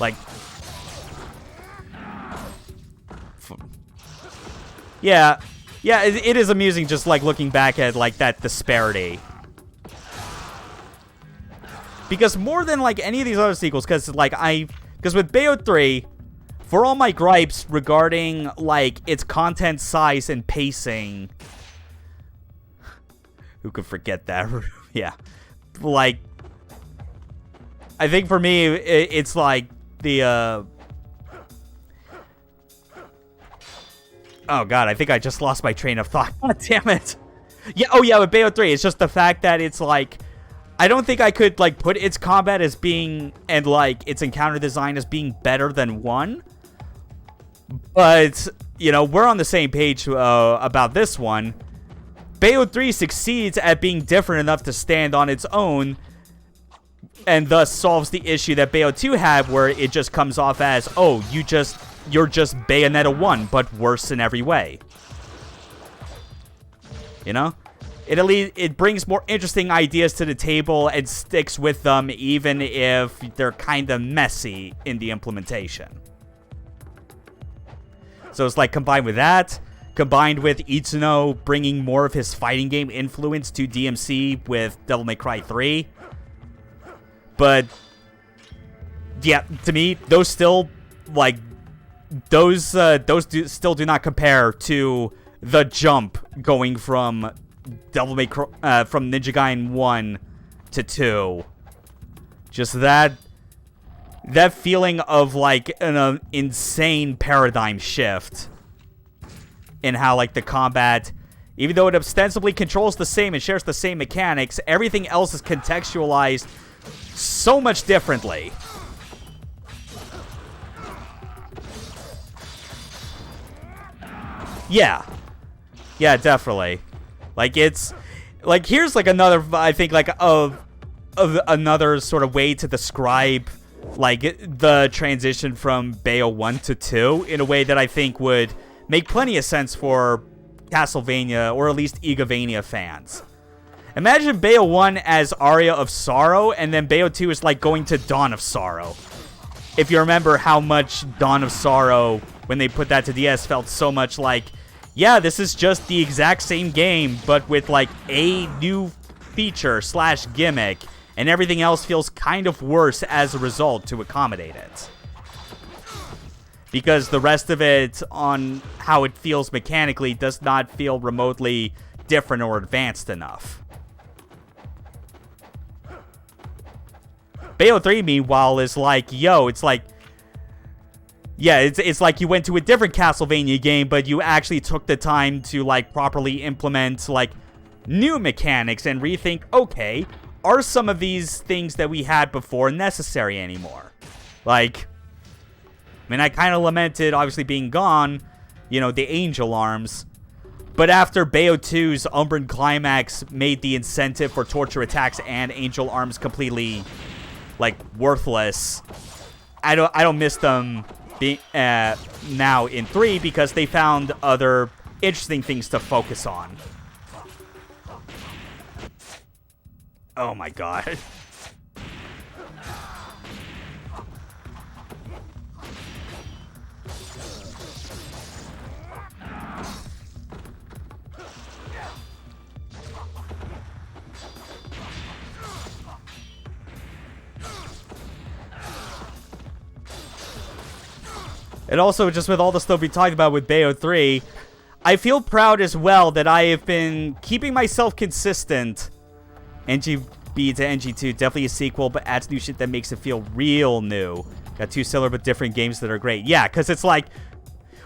Like, yeah, it is amusing just like looking back at like that disparity. Because more than like any of these other sequels, because with Bayo 3, for all my gripes regarding like its content size and pacing, who could forget that? Yeah, like I think for me it's like the oh god, I think I just lost my train of thought. God damn it. Yeah, oh yeah, with Bayo 3, it's just the fact that it's like, I don't think I could like put its combat as being, and like its encounter design as being better than 1. But, you know, we're on the same page about this one. Bayo 3 succeeds at being different enough to stand on its own, and thus solves the issue that Bayo 2 had, where it just comes off as, oh, you're just Bayonetta 1, but worse in every way. You know? It brings more interesting ideas to the table and sticks with them, even if they're kind of messy in the implementation. So it's like combined with that, combined with Itsuno bringing more of his fighting game influence to DMC with Devil May Cry 3. But yeah, to me, those still like still do not compare to the jump going from Devil May Cry, from Ninja Gaiden 1 to 2. Just that feeling of like an insane paradigm shift in how like the combat, even though it ostensibly controls the same and shares the same mechanics, everything else is contextualized so much differently. Yeah, definitely. Like, it's like, here's like another, I think, like of another sort of way to describe like the transition from Bayo 1 to 2 in a way that I think would make plenty of sense for Castlevania, or at least Igavania fans. Imagine Bayo 1 as Aria of Sorrow, and then Bayo 2 is like going to Dawn of Sorrow. if you remember how much Dawn of Sorrow, when they put that to DS, felt so much like, yeah, this is just the exact same game, but with like a new feature / gimmick, and everything else feels kind of worse as a result to accommodate it. Because the rest of it, on how it feels mechanically, does not feel remotely different or advanced enough. Bayo 3, meanwhile, is like, yo, it's like, yeah, it's like you went to a different Castlevania game, but you actually took the time to, like, properly implement, like, new mechanics and rethink, okay, are some of these things that we had before necessary anymore? Like, I mean, I kind of lamented, obviously, being gone, you know, the Angel Arms. But after Bayo 2's Umbran Climax made the incentive for torture attacks and Angel Arms completely, like, worthless, I don't miss them being now in 3 because they found other interesting things to focus on. Oh my god. And also, just with all the stuff we talked about with Bayo 3, I feel proud as well that I have been keeping myself consistent. NGB to NG2, definitely a sequel, but adds new shit that makes it feel real new. Got two similar but different games that are great. Yeah, because it's like,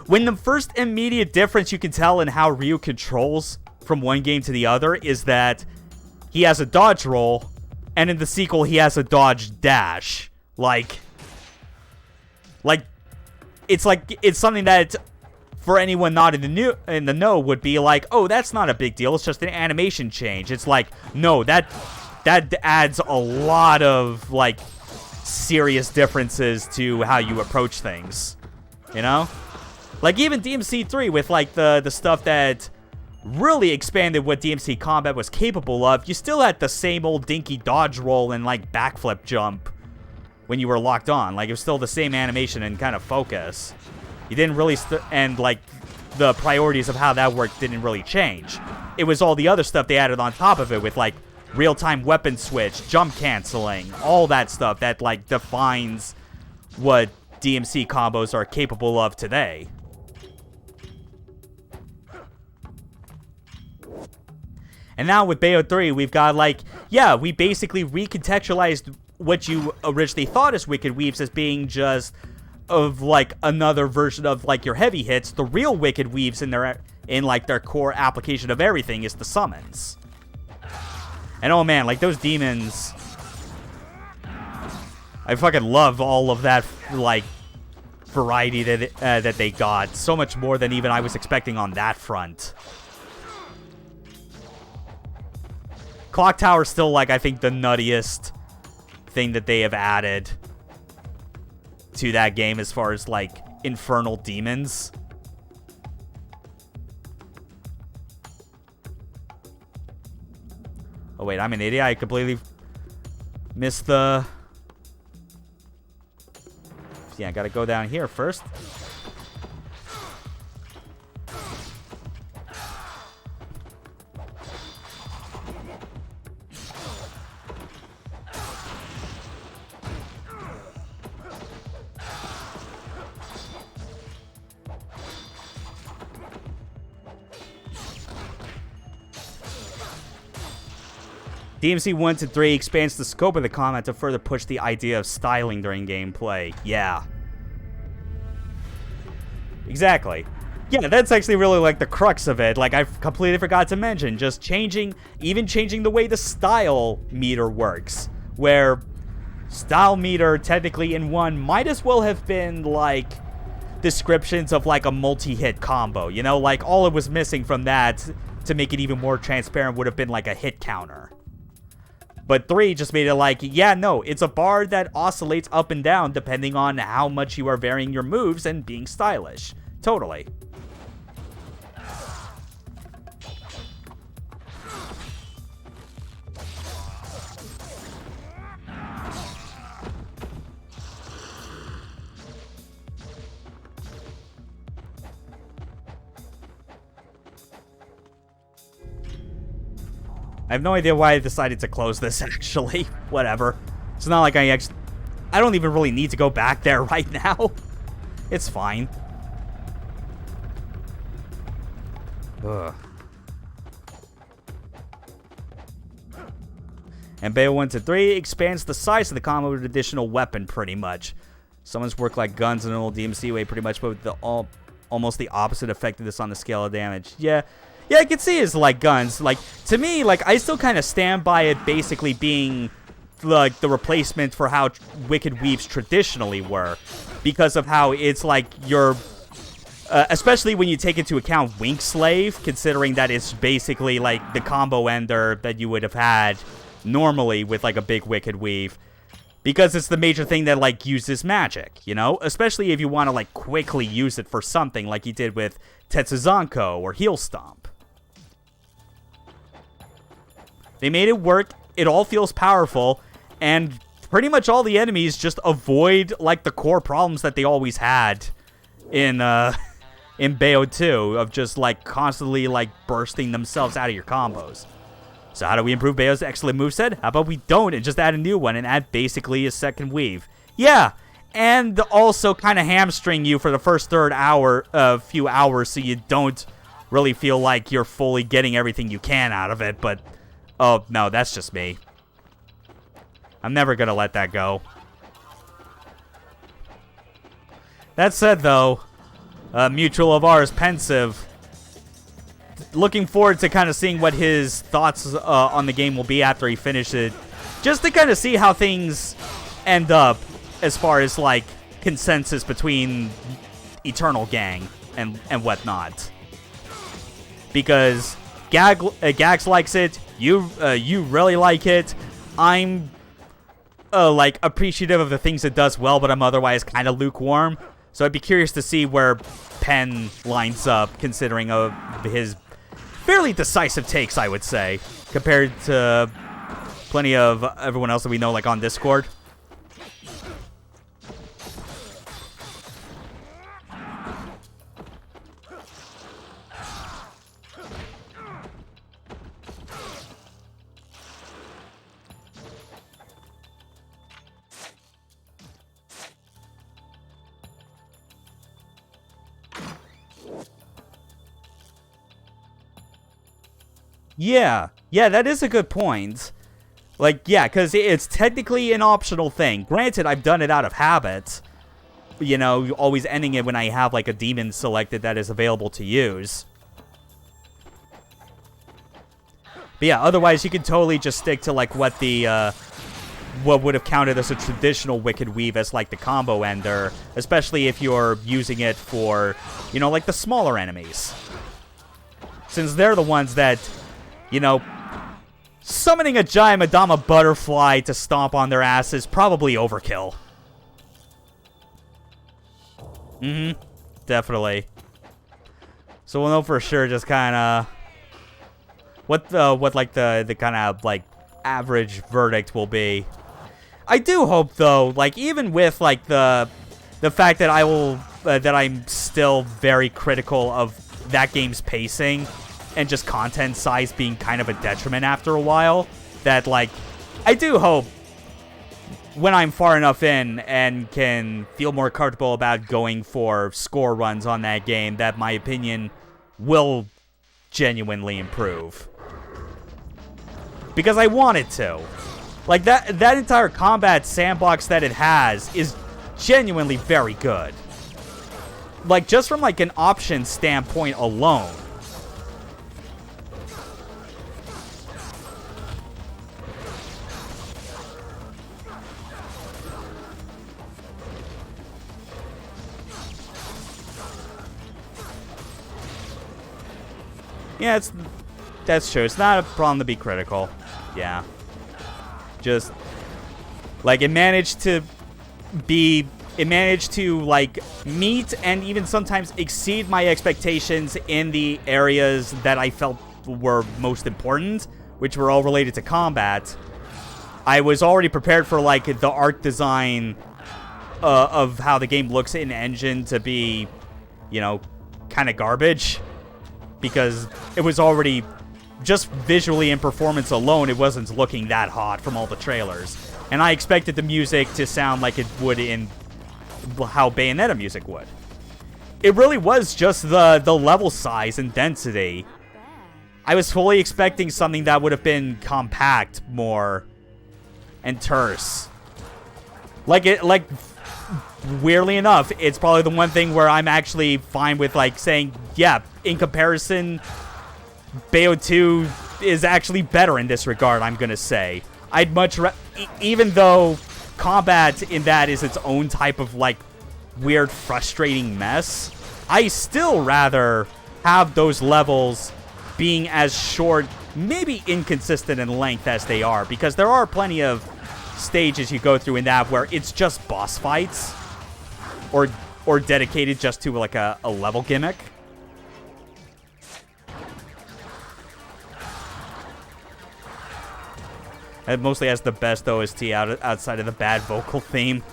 when the first immediate difference you can tell in how Ryu controls from one game to the other is that he has a dodge roll, and in the sequel he has a dodge dash. Like, it's something that for anyone not in the know would be like, oh, that's not a big deal. It's just an animation change. It's like, no, that adds a lot of like serious differences to how you approach things. You know, like even DMC3 with like the stuff that really expanded what DMC combat was capable of. You still had the same old dinky dodge roll and like backflip jump when you were locked on. Like, it was still the same animation and kind of focus. You didn't really, and like, the priorities of how that worked didn't really change. It was all the other stuff they added on top of it with, like, real-time weapon switch, jump canceling, all that stuff that, like, defines what DMC combos are capable of today. And now with Bayo 3, we've got, like, yeah, we basically recontextualized what you originally thought as Wicked Weaves as being just of like another version of like your heavy hits. The real Wicked Weaves in like their core application of everything is the summons. And oh man, like those demons, I fucking love all of that like variety that they got. So much more than even I was expecting on that front. Clock Tower is still like I think the nuttiest thing that they have added to that game as far as like infernal demons. Oh wait, I'm an idiot. I completely missed the... Yeah, I gotta go down here first. DMC 1 to 3 expands the scope of the combat to further push the idea of styling during gameplay. Yeah. Exactly. Yeah, that's actually really like the crux of it. Like, I completely forgot to mention, just changing the way the style meter works. Where style meter, technically in 1, might as well have been, like, descriptions of, like, a multi-hit combo. You know, like, all it was missing from that, to make it even more transparent, would have been, like, a hit counter. But 3 just made it like, yeah, no, it's a bar that oscillates up and down depending on how much you are varying your moves and being stylish. Totally. I have no idea why I decided to close this, actually. Whatever. It's not like I don't even really need to go back there right now. It's fine. Ugh. And Bayo 1 to 3 expands the size of the combo with an additional weapon, pretty much. Summons work like guns in an old DMC way, pretty much, but with the almost the opposite effectiveness on the scale of damage. Yeah, I can see it's like guns. Like, to me, like, I still kind of stand by it basically being, like, the replacement for how Wicked Weaves traditionally were. Because of how it's, like, your... especially when you take into account Wink Slave, considering that it's basically, like, the combo ender that you would have had normally with, like, a big Wicked Weave. Because it's the major thing that, like, uses magic, you know? Especially if you want to, like, quickly use it for something like you did with Tetsuzanko or Heel Stomp. They made it work, it all feels powerful, and pretty much all the enemies just avoid, like, the core problems that they always had in Bayo 2, of just, like, constantly, like, bursting themselves out of your combos. So how do we improve Bayo's excellent moveset? How about we don't and just add a new one and add basically a second weave? Yeah, and also kind of hamstring you for the first few hours so you don't really feel like you're fully getting everything you can out of it, but... Oh, no, that's just me. I'm never gonna let that go. That said, though, mutual of ours, Pensive, looking forward to kind of seeing what his thoughts on the game will be after he finishes it. Just to kind of see how things end up as far as, like, consensus between Eternal Gang and whatnot. Because Gags likes it, you really like it, I'm, like, appreciative of the things it does well, but I'm otherwise kind of lukewarm. So I'd be curious to see where Pen lines up, considering his fairly decisive takes, I would say, compared to plenty of everyone else that we know, like, on Discord. Yeah, that is a good point. Like, yeah, because it's technically an optional thing. Granted, I've done it out of habit. You know, always ending it when I have, like, a demon selected that is available to use. But yeah, otherwise you can totally just stick to, like, what would have counted as a traditional Wicked Weave as, like, the combo ender. Especially if you're using it for, you know, like, the smaller enemies. Since they're the ones that... You know, summoning a giant Madama butterfly to stomp on their ass is probably overkill. Definitely. So we'll know for sure just kind of what like the kind of like average verdict will be. I do hope though, like even with like the fact that that I'm still very critical of that game's pacing. And just content size being kind of a detriment after a while, that, like, I do hope when I'm far enough in and can feel more comfortable about going for score runs on that game, that my opinion will genuinely improve. Because I want it to. Like, that entire combat sandbox that it has is genuinely very good. Like, just from, like, an option standpoint alone. Yeah, that's true. It's not a problem to be critical. Yeah. Just, like, it managed to, like, meet and even sometimes exceed my expectations in the areas that I felt were most important, which were all related to combat. I was already prepared for, like, the art design of how the game looks in engine to be, you know, kind of garbage. Because it was already just visually and performance alone, it wasn't looking that hot from all the trailers. And I expected the music to sound like it would in how Bayonetta music would. It really was just the level size and density. I was fully expecting something that would have been compact more and terse. Weirdly enough, it's probably the one thing where I'm actually fine with, like, saying, yeah, in comparison, Bayo 2 is actually better in this regard, I'm gonna say. I'd much even though combat in that is its own type of, like, weird, frustrating mess, I still rather have those levels being as short, maybe inconsistent in length as they are, because there are plenty of stages you go through in that where it's just boss fights or dedicated just to like a level gimmick. It mostly has the best OST outside of the bad vocal theme.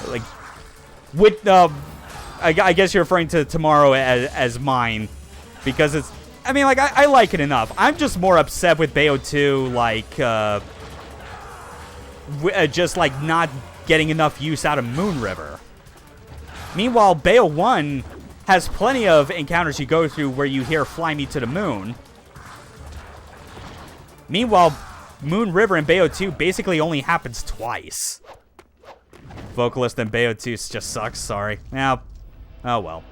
Like, with I guess you're referring to Tomorrow as mine, because it's, I mean, like, I like it enough. I'm just more upset with Bayo 2, like, just, like, not getting enough use out of Moon River. Meanwhile, Bayo 1 has plenty of encounters you go through where you hear Fly Me to the Moon. Meanwhile, Moon River in Bayo 2 basically only happens twice. Vocalist in Bayo 2 just sucks, sorry. Yeah. Oh well.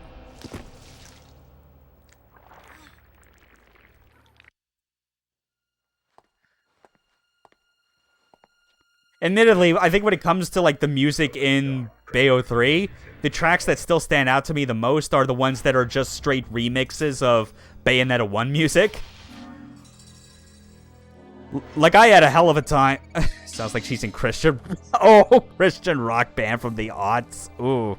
Admittedly, I think when it comes to, like, the music in Bayo 3, the tracks that still stand out to me the most are the ones that are just straight remixes of Bayonetta 1 music. Like, I had a hell of a time. Sounds like she's in Christian. Oh, Christian rock band from the aughts. Ooh.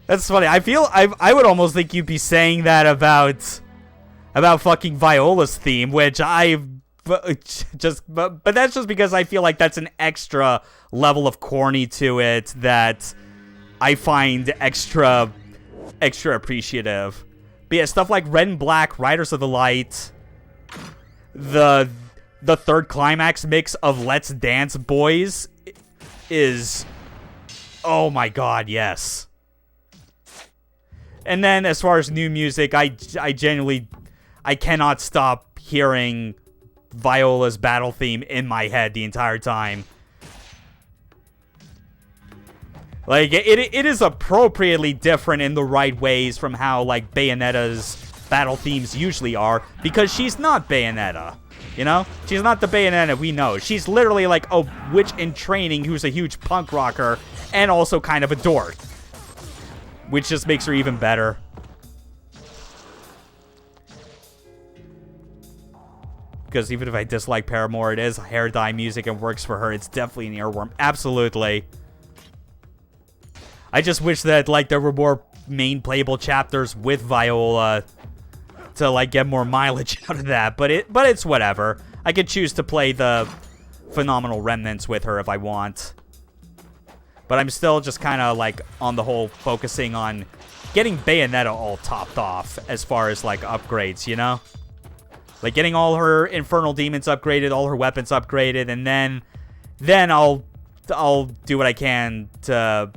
That's funny. I feel I would almost think you'd be saying that about fucking Viola's theme, which but that's just because I feel like that's an extra level of corny to it that I find extra appreciative. But yeah, stuff like Red and Black, Riders of the Light, the third climax mix of Let's Dance Boys is, oh my god, yes. And then as far as new music, I genuinely, I cannot stop hearing Viola's battle theme in my head the entire time. Like, it is appropriately different in the right ways from how, like, Bayonetta's battle themes usually are, because she's not Bayonetta, you know? She's not the Bayonetta we know. She's literally, like, a witch in training who's a huge punk rocker and also kind of a dork, which just makes her even better. Because even if I dislike Paramore, it is hair dye music and works for her. It's definitely an earworm. Absolutely. I just wish that, like, there were more main playable chapters with Viola to, like, get more mileage out of that. But it's whatever. I could choose to play the phenomenal remnants with her if I want. But I'm still just kind of, like, on the whole, focusing on getting Bayonetta all topped off as far as, like, upgrades, you know? Like, getting all her infernal demons upgraded, all her weapons upgraded, and then I'll do what I can to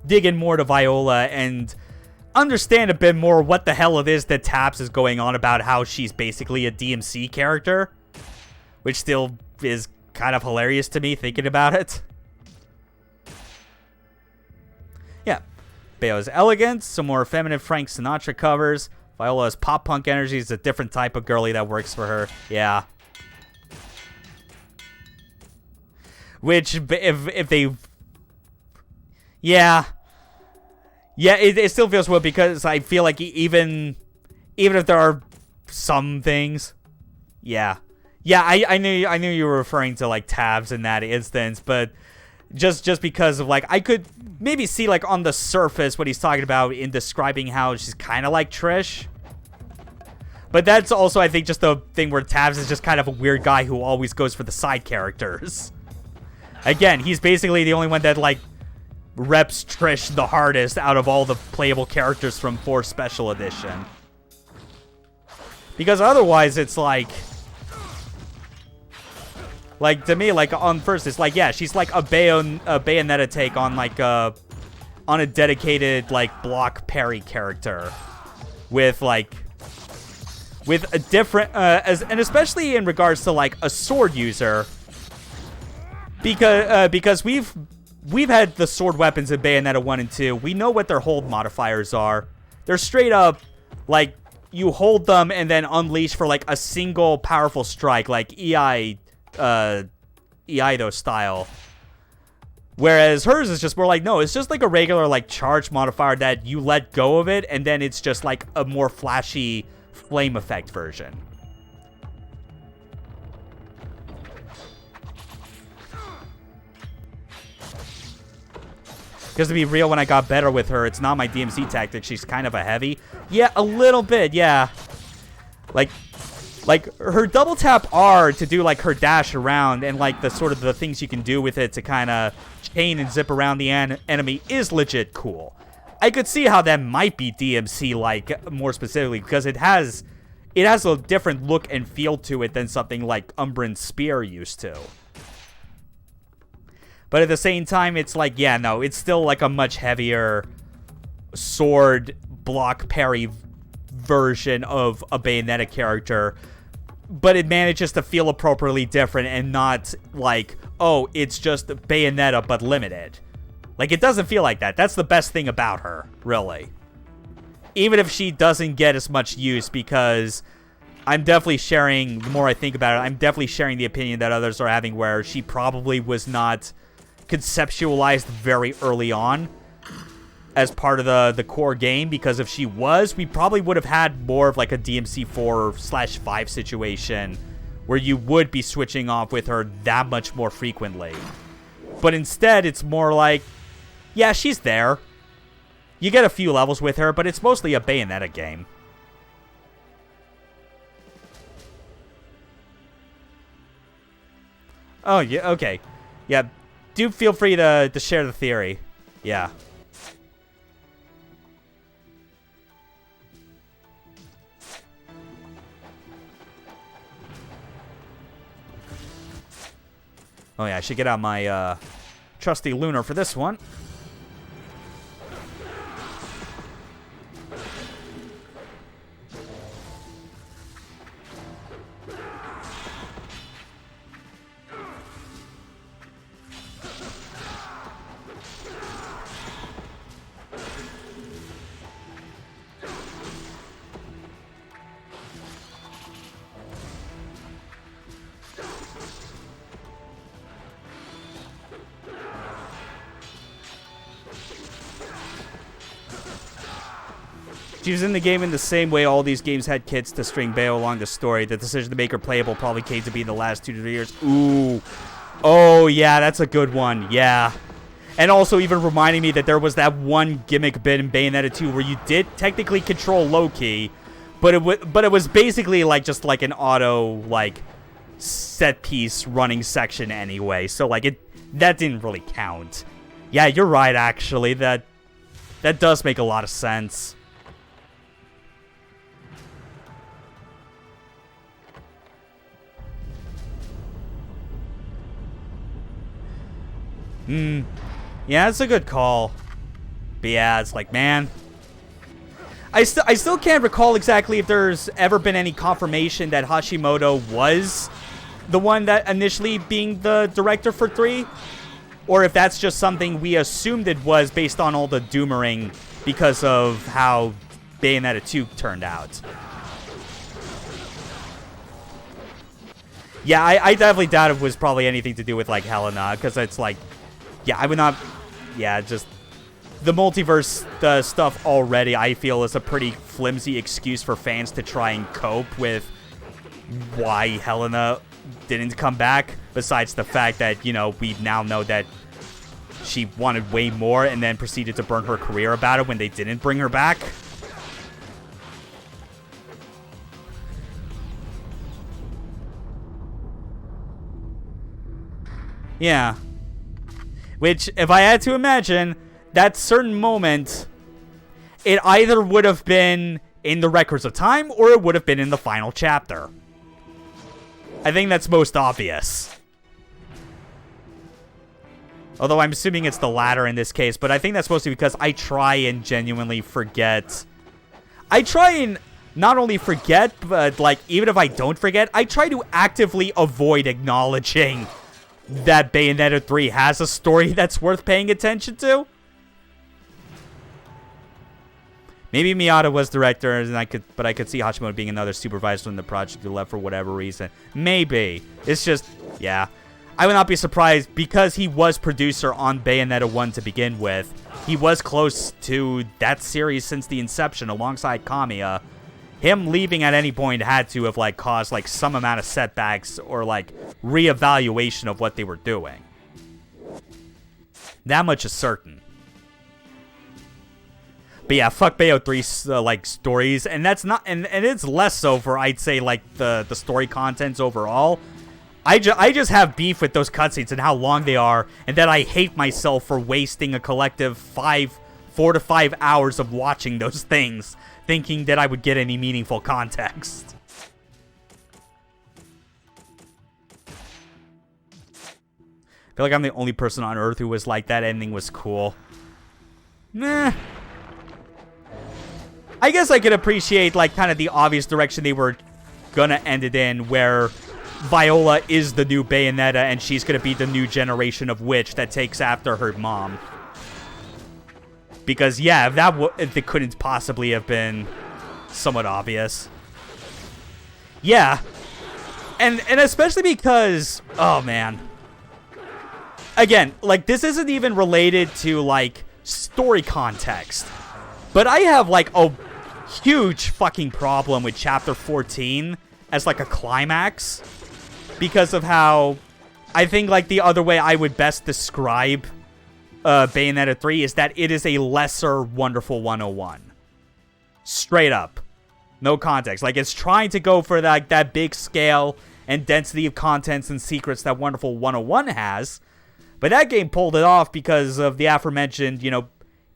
dig in more to Viola and understand a bit more what the hell it is that Taps is going on about, how she's basically a DMC character, which still is kind of hilarious to me thinking about it. Yeah, Bayo's elegant, some more feminine Frank Sinatra covers. Viola's pop-punk energy is a different type of girly that works for her. Yeah. Which, if they... Yeah. Yeah, it still feels weird because I feel like even if there are some things... Yeah. Yeah, I knew you were referring to, like, tabs in that instance, but... Just because of, like, I could maybe see, like, on the surface what he's talking about in describing how she's kind of like Trish. But that's also, I think, just the thing where Tabs is just kind of a weird guy who always goes for the side characters. Again, he's basically the only one that, like, reps Trish the hardest out of all the playable characters from 4 Special Edition. Because otherwise, it's like to me, like on first, it's like, yeah, she's like a Bayonetta take on like on a dedicated like block parry character with a different and especially in regards to like a sword user, because we've had the sword weapons in Bayonetta 1 and 2. We know what their hold modifiers are. They're straight up like you hold them and then unleash for like a single powerful strike, like Iaido style. Whereas hers is just more like, no, it's just like a regular like charge modifier that you let go of it, and then it's just like a more flashy flame effect version. Because to be real, when I got better with her, it's not my DMC tactic. She's kind of a heavy. Yeah, a little bit, yeah. Like her double tap R to do like her dash around, and like the sort of the things you can do with it to kind of chain and zip around the enemy is legit cool. I could see how that might be DMC like more specifically, because it has a different look and feel to it than something like Umbran's Spear used to. But at the same time, it's like, yeah, no, it's still like a much heavier sword block parry version of a Bayonetta character. But it manages to feel appropriately different and not like, oh, it's just Bayonetta but limited. Like, it doesn't feel like that. That's the best thing about her, really. Even if she doesn't get as much use, because I'm definitely sharing, the more I think about it, I'm definitely sharing the opinion that others are having, where she probably was not conceptualized very early on as part of the core game, because if she was, we probably would have had more of like a DMC 4/5 situation where you would be switching off with her that much more frequently. But instead, it's more like, yeah, she's there. You get a few levels with her, but it's mostly a Bayonetta game. Oh, yeah, okay. Yeah, do feel free to share the theory. Yeah. Oh yeah, I should get out my trusty Lunar for this one. She was in the game in the same way all these games had kits to string Bayo along the story. The decision to make her playable probably came to be in the last 2 to 3 years. Ooh. Oh, yeah, that's a good one. Yeah. And also even reminding me that there was that one gimmick bit in Bayonetta 2 where you did technically control Loki, but it was basically like just like an auto like set piece running section anyway. So like that didn't really count. Yeah, you're right actually. That does make a lot of sense. Yeah, it's a good call. But yeah, it's like, man, I still can't recall exactly if there's ever been any confirmation that Hashimoto was the one that initially being the director for 3, or if that's just something we assumed it was based on all the doomering because of how Bayonetta 2 turned out. Yeah, I definitely doubt it was probably anything to do with like Helena, because it's like, yeah, I would not... Yeah, just... The multiverse stuff already, I feel, is a pretty flimsy excuse for fans to try and cope with why Helena didn't come back. Besides the fact that, you know, we now know that she wanted way more and then proceeded to burn her career about it when they didn't bring her back. Yeah. Which, if I had to imagine, that certain moment, it either would have been in the Records of Time or it would have been in the final chapter. I think that's most obvious. Although I'm assuming it's the latter in this case, but I think that's mostly because I try and genuinely forget. I try and not only forget, but like even if I don't forget, I try to actively avoid acknowledging that Bayonetta 3 has a story that's worth paying attention to. Maybe Miyata was director, and I could see Hashimoto being another supervisor in the project who left for whatever reason. Maybe. It's just, yeah. I would not be surprised because he was producer on Bayonetta 1 to begin with. He was close to that series since the inception alongside Kamiya. Him leaving at any point had to have like caused like some amount of setbacks or like reevaluation of what they were doing. That much is certain. But yeah, fuck Bayo 3's like stories, and that's not, and it's less so for I'd say like the story contents overall. I just have beef with those cutscenes and how long they are, and that I hate myself for wasting a collective 4 to 5 hours of watching those things, thinking that I would get any meaningful context. I feel like I'm the only person on Earth who was like, that ending was cool. Nah. I guess I could appreciate, like, kind of the obvious direction they were gonna end it in, where Viola is the new Bayonetta, and she's gonna be the new generation of witch that takes after her mom. Because, yeah, if it couldn't possibly have been somewhat obvious. Yeah. And especially because, oh, man. Again, like, this isn't even related to, like, story context. But I have, like, a huge fucking problem with Chapter 14 as, like, a climax. Because of how I think, like, the other way I would best describe Bayonetta 3 is that it is a lesser Wonderful 101. Straight up. No context. Like, it's trying to go for, like, that big scale and density of contents and secrets that Wonderful 101 has. But that game pulled it off because of the aforementioned, you know,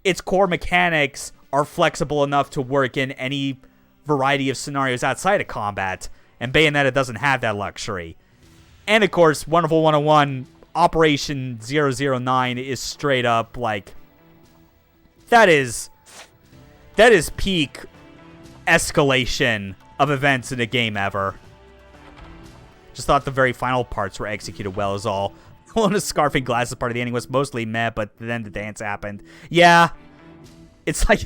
its core mechanics are flexible enough to work in any variety of scenarios outside of combat. And Bayonetta doesn't have that luxury. And, of course, Wonderful 101, Operation 009 is straight up, like, that is peak escalation of events in a game ever. Just thought the very final parts were executed well is all. Lona's scarf and glasses part of the ending was mostly meh, but then the dance happened. Yeah. It's like,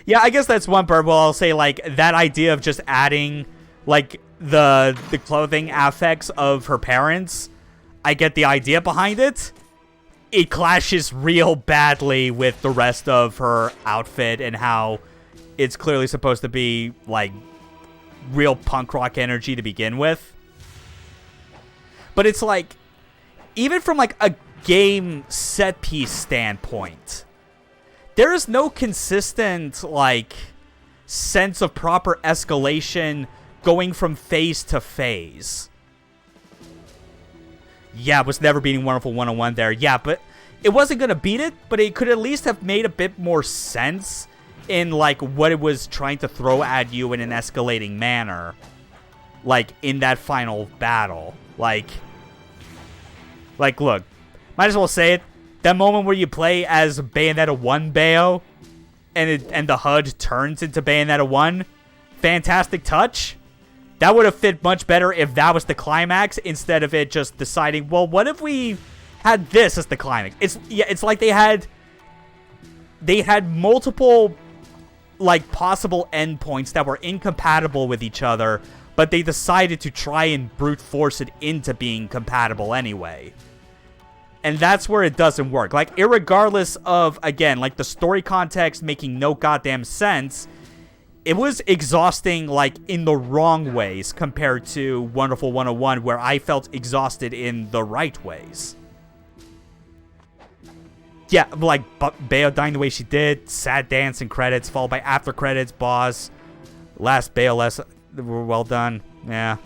yeah, I guess that's one part where I'll say, like, that idea of just adding, like, the clothing affects of her parents, I get the idea behind it. It clashes real badly with the rest of her outfit and how it's clearly supposed to be, like, real punk rock energy to begin with. But it's like, even from, like, a game set piece standpoint, there is no consistent, like, sense of proper escalation going from phase to phase. Yeah, it was never beating Wonderful 101 there. Yeah, but it wasn't going to beat it, but it could at least have made a bit more sense in, like, what it was trying to throw at you in an escalating manner. Like, in that final battle. Like, look, might as well say it. That moment where you play as Bayonetta 1 Bayo, and the HUD turns into Bayonetta 1, fantastic touch. That would have fit much better if that was the climax instead of it just deciding, well, what if we had this as the climax? It's like they had multiple, like, possible endpoints that were incompatible with each other, but they decided to try and brute force it into being compatible anyway. And that's where it doesn't work. Like, irregardless of, again, like, the story context making no goddamn sense, it was exhausting, like, in the wrong ways compared to Wonderful 101, where I felt exhausted in the right ways. Yeah, like, Bayo dying the way she did, sad dance and credits, followed by after credits, boss, last Bayo were well done. Yeah.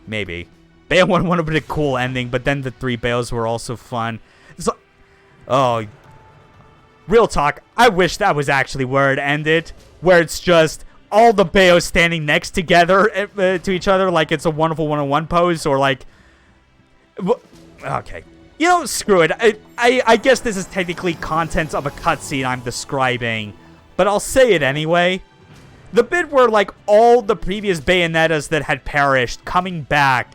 Maybe. Bayo 1 would have been a cool ending, but then the 3 Bayos were also fun. So, oh, real talk, I wish that was actually where it ended, where it's just all the Bayos standing next together to each other like it's a wonderful one-on-one pose, or like... Okay. You know, screw it. I guess this is technically content of a cutscene I'm describing, but I'll say it anyway. The bit where, like, all the previous Bayonettas that had perished coming back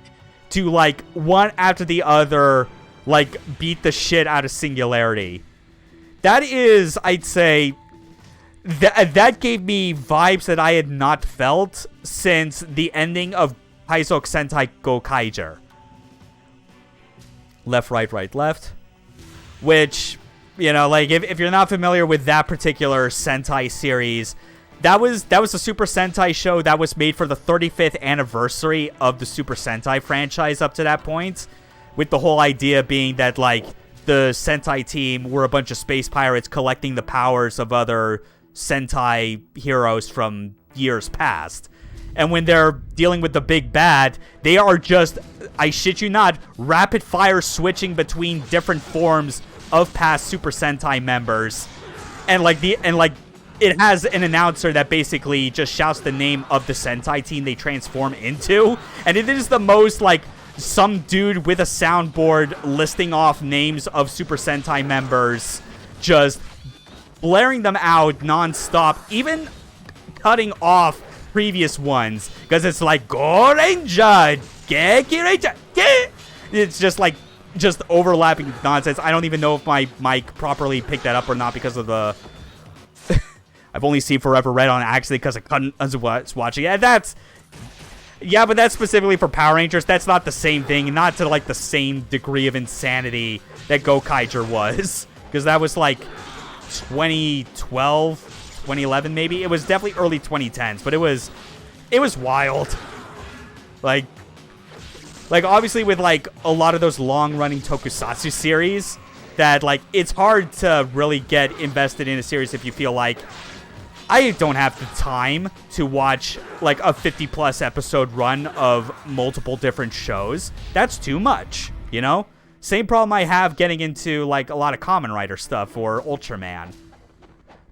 to, like, one after the other, like, beat the shit out of Singularity. That is, I'd say, that gave me vibes that I had not felt since the ending of Taizouke Sentai Gokaiger. Left, right, right, left. Which, you know, like, if you're not familiar with that particular Sentai series, that was a Super Sentai show that was made for the 35th anniversary of the Super Sentai franchise up to that point, with the whole idea being that, like, the Sentai team were a bunch of space pirates collecting the powers of other Sentai heroes from years past. And when they're dealing with the big bad, they are just, I shit you not, rapid fire switching between different forms of past Super Sentai members. And it has an announcer that basically just shouts the name of the Sentai team they transform into. And it is the most, like, some dude with a soundboard listing off names of Super Sentai members, just blaring them out nonstop, even cutting off previous ones, because it's like, Go Ranger, Geki Ranger, it's just like, just overlapping nonsense. I don't even know if my mic properly picked that up or not because of the... I've only seen Forever Red on accident because I couldn't was watching it. That's... Yeah, but that's specifically for Power Rangers. That's not the same thing. Not to, like, the same degree of insanity that Gokaiger was. Because that was, like, 2012, 2011, maybe? It was definitely early 2010s, but it was wild. Like, obviously with, like, a lot of those long-running tokusatsu series that, like, it's hard to really get invested in a series if you feel like, I don't have the time to watch, like, a 50-plus episode run of multiple different shows. That's too much, you know? Same problem I have getting into, like, a lot of Kamen Rider stuff or Ultraman.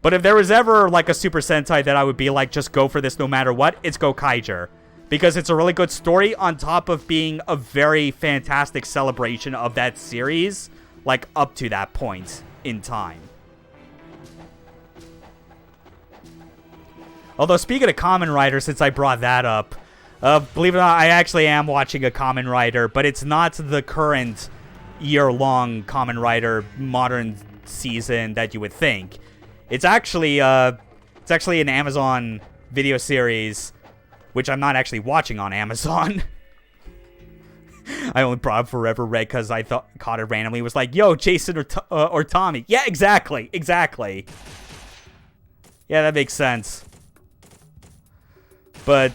But if there was ever, like, a Super Sentai that I would be like, just go for this no matter what, it's Gokaiger. Because it's a really good story on top of being a very fantastic celebration of that series, like, up to that point in time. Although, speaking of Kamen Rider, since I brought that up, believe it or not, I actually am watching a Kamen Rider, but it's not the current year-long Kamen Rider modern season that you would think. It's actually an Amazon video series, which I'm not actually watching on Amazon. I only brought up Forever Red because I caught it randomly. It was like, yo, Jason or Tommy. Yeah, exactly. Yeah, that makes sense. But,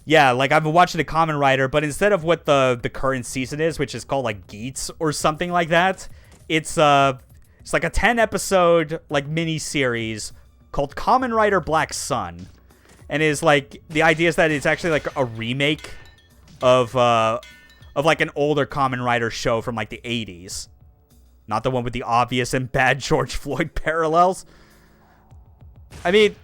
yeah, like, I've been watching the Kamen Rider, but instead of what the current season is, which is called, like, Geats or something like that, it's like a 10-episode, like, mini-series called Kamen Rider Black Sun. And is like, the idea is that it's actually, like, a remake of like, an older Kamen Rider show from, like, the 80s. Not the one with the obvious and bad George Floyd parallels. I mean,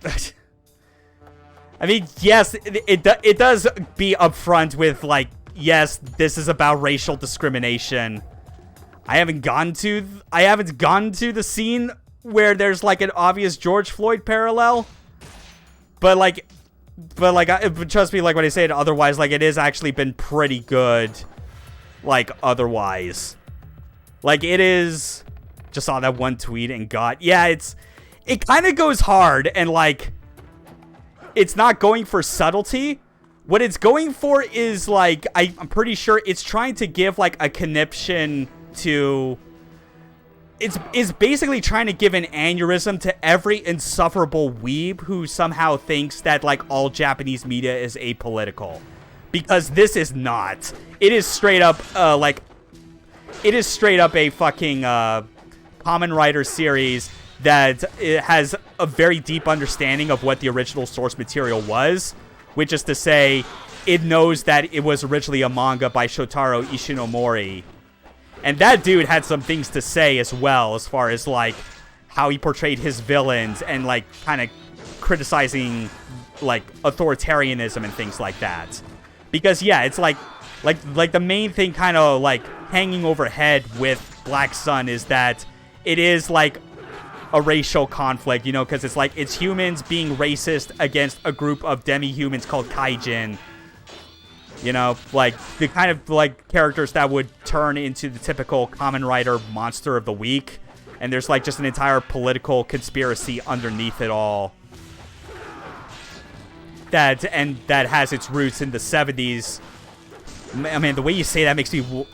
yes, it does be upfront with, like, yes, this is about racial discrimination. I haven't gone to the scene where there's, like, an obvious George Floyd parallel. But trust me, like, when I say it otherwise, like, it has actually been pretty good, like, otherwise. Like, it is, just saw that one tweet and it kind of goes hard, and, like, it's not going for subtlety. What it's going for is, like, I'm pretty sure it's trying to give, like, a conniption to... It's basically trying to give an aneurysm to every insufferable weeb who somehow thinks that, like, all Japanese media is apolitical. Because this is not. It is straight up, it is straight up a fucking, Kamen Rider series that it has a very deep understanding of what the original source material was, which is to say, it knows that it was originally a manga by Shotaro Ishinomori, And that dude had some things to say as well, as far as like how he portrayed his villains and like kind of criticizing like authoritarianism and things like that. Because yeah, it's like the main thing kind of like hanging overhead with Black Sun is that it is like a racial conflict, you know, because it's like it's humans being racist against a group of demi-humans called Kaijin. You know, like the kind of like characters that would turn into the typical Kamen Rider monster of the week. And there's like just an entire political conspiracy underneath it all. That has its roots in the 70s. I mean, the way you say that makes me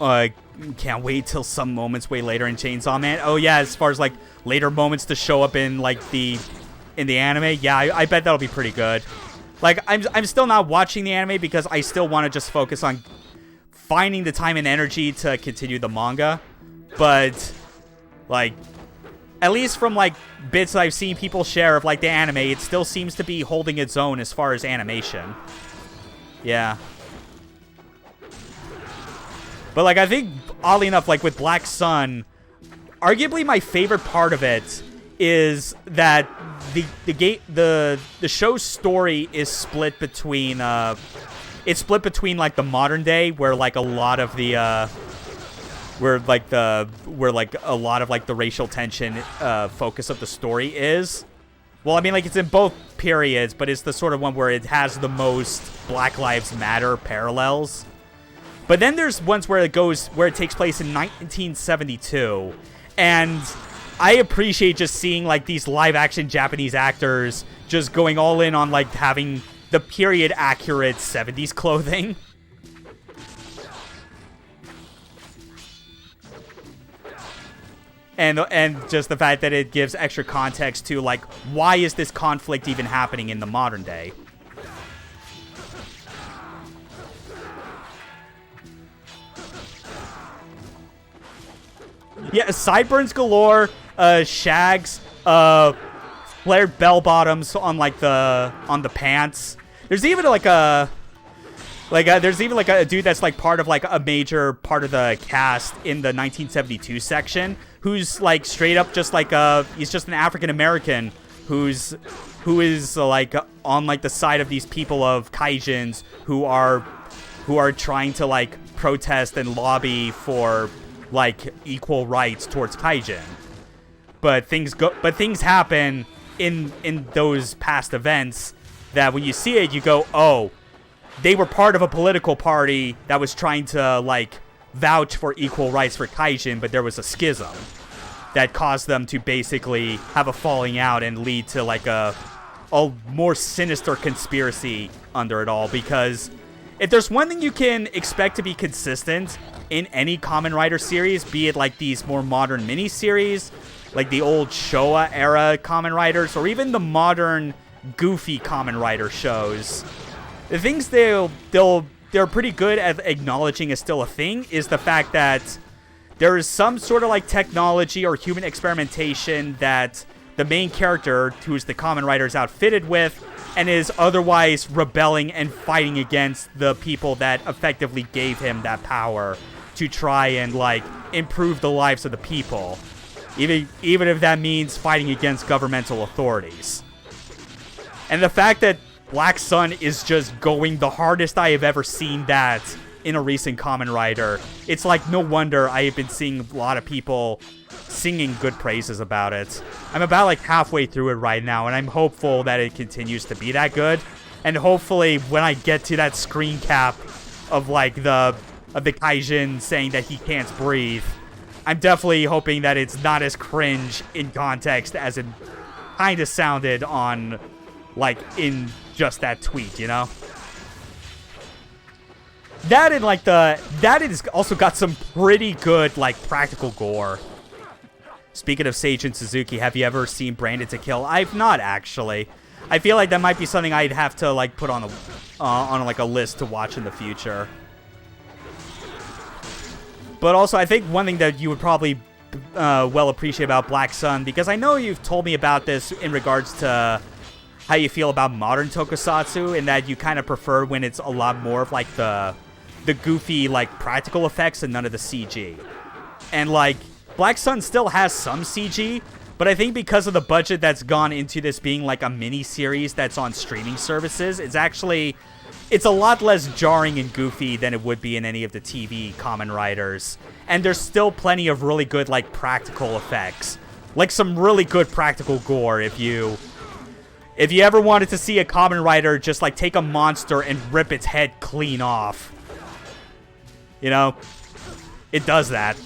can't wait till some moments way later in Chainsaw Man. Oh yeah, as far as like later moments to show up in like in the anime, yeah, I bet that'll be pretty good. Like I'm still not watching the anime because I still want to just focus on finding the time and energy to continue the manga. But like at least from like bits that I've seen people share of like the anime, it still seems to be holding its own as far as animation. Yeah. But like I think oddly enough, like with Black Sun, arguably my favorite part of it is that the show's story is split between like the modern day where like a lot of the where a lot of like the racial tension focus of the story is. Well, I mean, like it's in both periods, but it's the sort of one where it has the most Black Lives Matter parallels. But then there's ones where it takes place in 1972, and I appreciate just seeing like these live action Japanese actors just going all in on like having the period accurate 70s clothing. And just the fact that it gives extra context to like why is this conflict even happening in the modern day. Yeah, sideburns galore, shags, flared bell bottoms on like on the pants. There's even like a dude that's like part of like a major part of the cast in the 1972 section who's like straight up just like he's just an African American who is like on like the side of these people of Kaijins who are trying to like protest and lobby for like equal rights towards Kaijin. But things happen in those past events that when you see it you go, oh, they were part of a political party that was trying to like vouch for equal rights for Kaijin, but there was a schism that caused them to basically have a falling out and lead to like a more sinister conspiracy under it all. Because if there's one thing you can expect to be consistent in any Kamen Rider series, be it like these more modern miniseries, like the old Showa era Kamen Riders, or even the modern goofy Kamen Rider shows, the things they're pretty good at acknowledging is still a thing is the fact that there is some sort of like technology or human experimentation that the main character, who's the Kamen Rider, is outfitted with, and is otherwise rebelling and fighting against the people that effectively gave him that power to try and like improve the lives of the people, even if that means fighting against governmental authorities. And the fact that Black Sun is just going the hardest I have ever seen that in a recent Kamen Rider, it's like no wonder I have been seeing a lot of people singing good praises about it. I'm about like halfway through it right now, and I'm hopeful that it continues to be that good. And hopefully when I get to that screen cap of like the Kaijin saying that he can't breathe, I'm definitely hoping that it's not as cringe in context as it kind of sounded on like in just that tweet, you know? That and like that has also got some pretty good like practical gore. Speaking of Seijun Suzuki, have you ever seen Branded to Kill? I've not actually. I feel like that might be something I'd have to like put on like a list to watch in the future. But also, I think one thing that you would probably well appreciate about Black Sun, because I know you've told me about this in regards to how you feel about modern tokusatsu, and that you kind of prefer when it's a lot more of like the goofy like practical effects and none of the CG. And, like, Black Sun still has some CG, but I think because of the budget that's gone into this being, like, a mini-series that's on streaming services, it's a lot less jarring and goofy than it would be in any of the TV Kamen Riders. And there's still plenty of really good, like, practical effects. Like, some really good practical gore if you ever wanted to see a Kamen Rider just, like, take a monster and rip its head clean off. You know? It does that.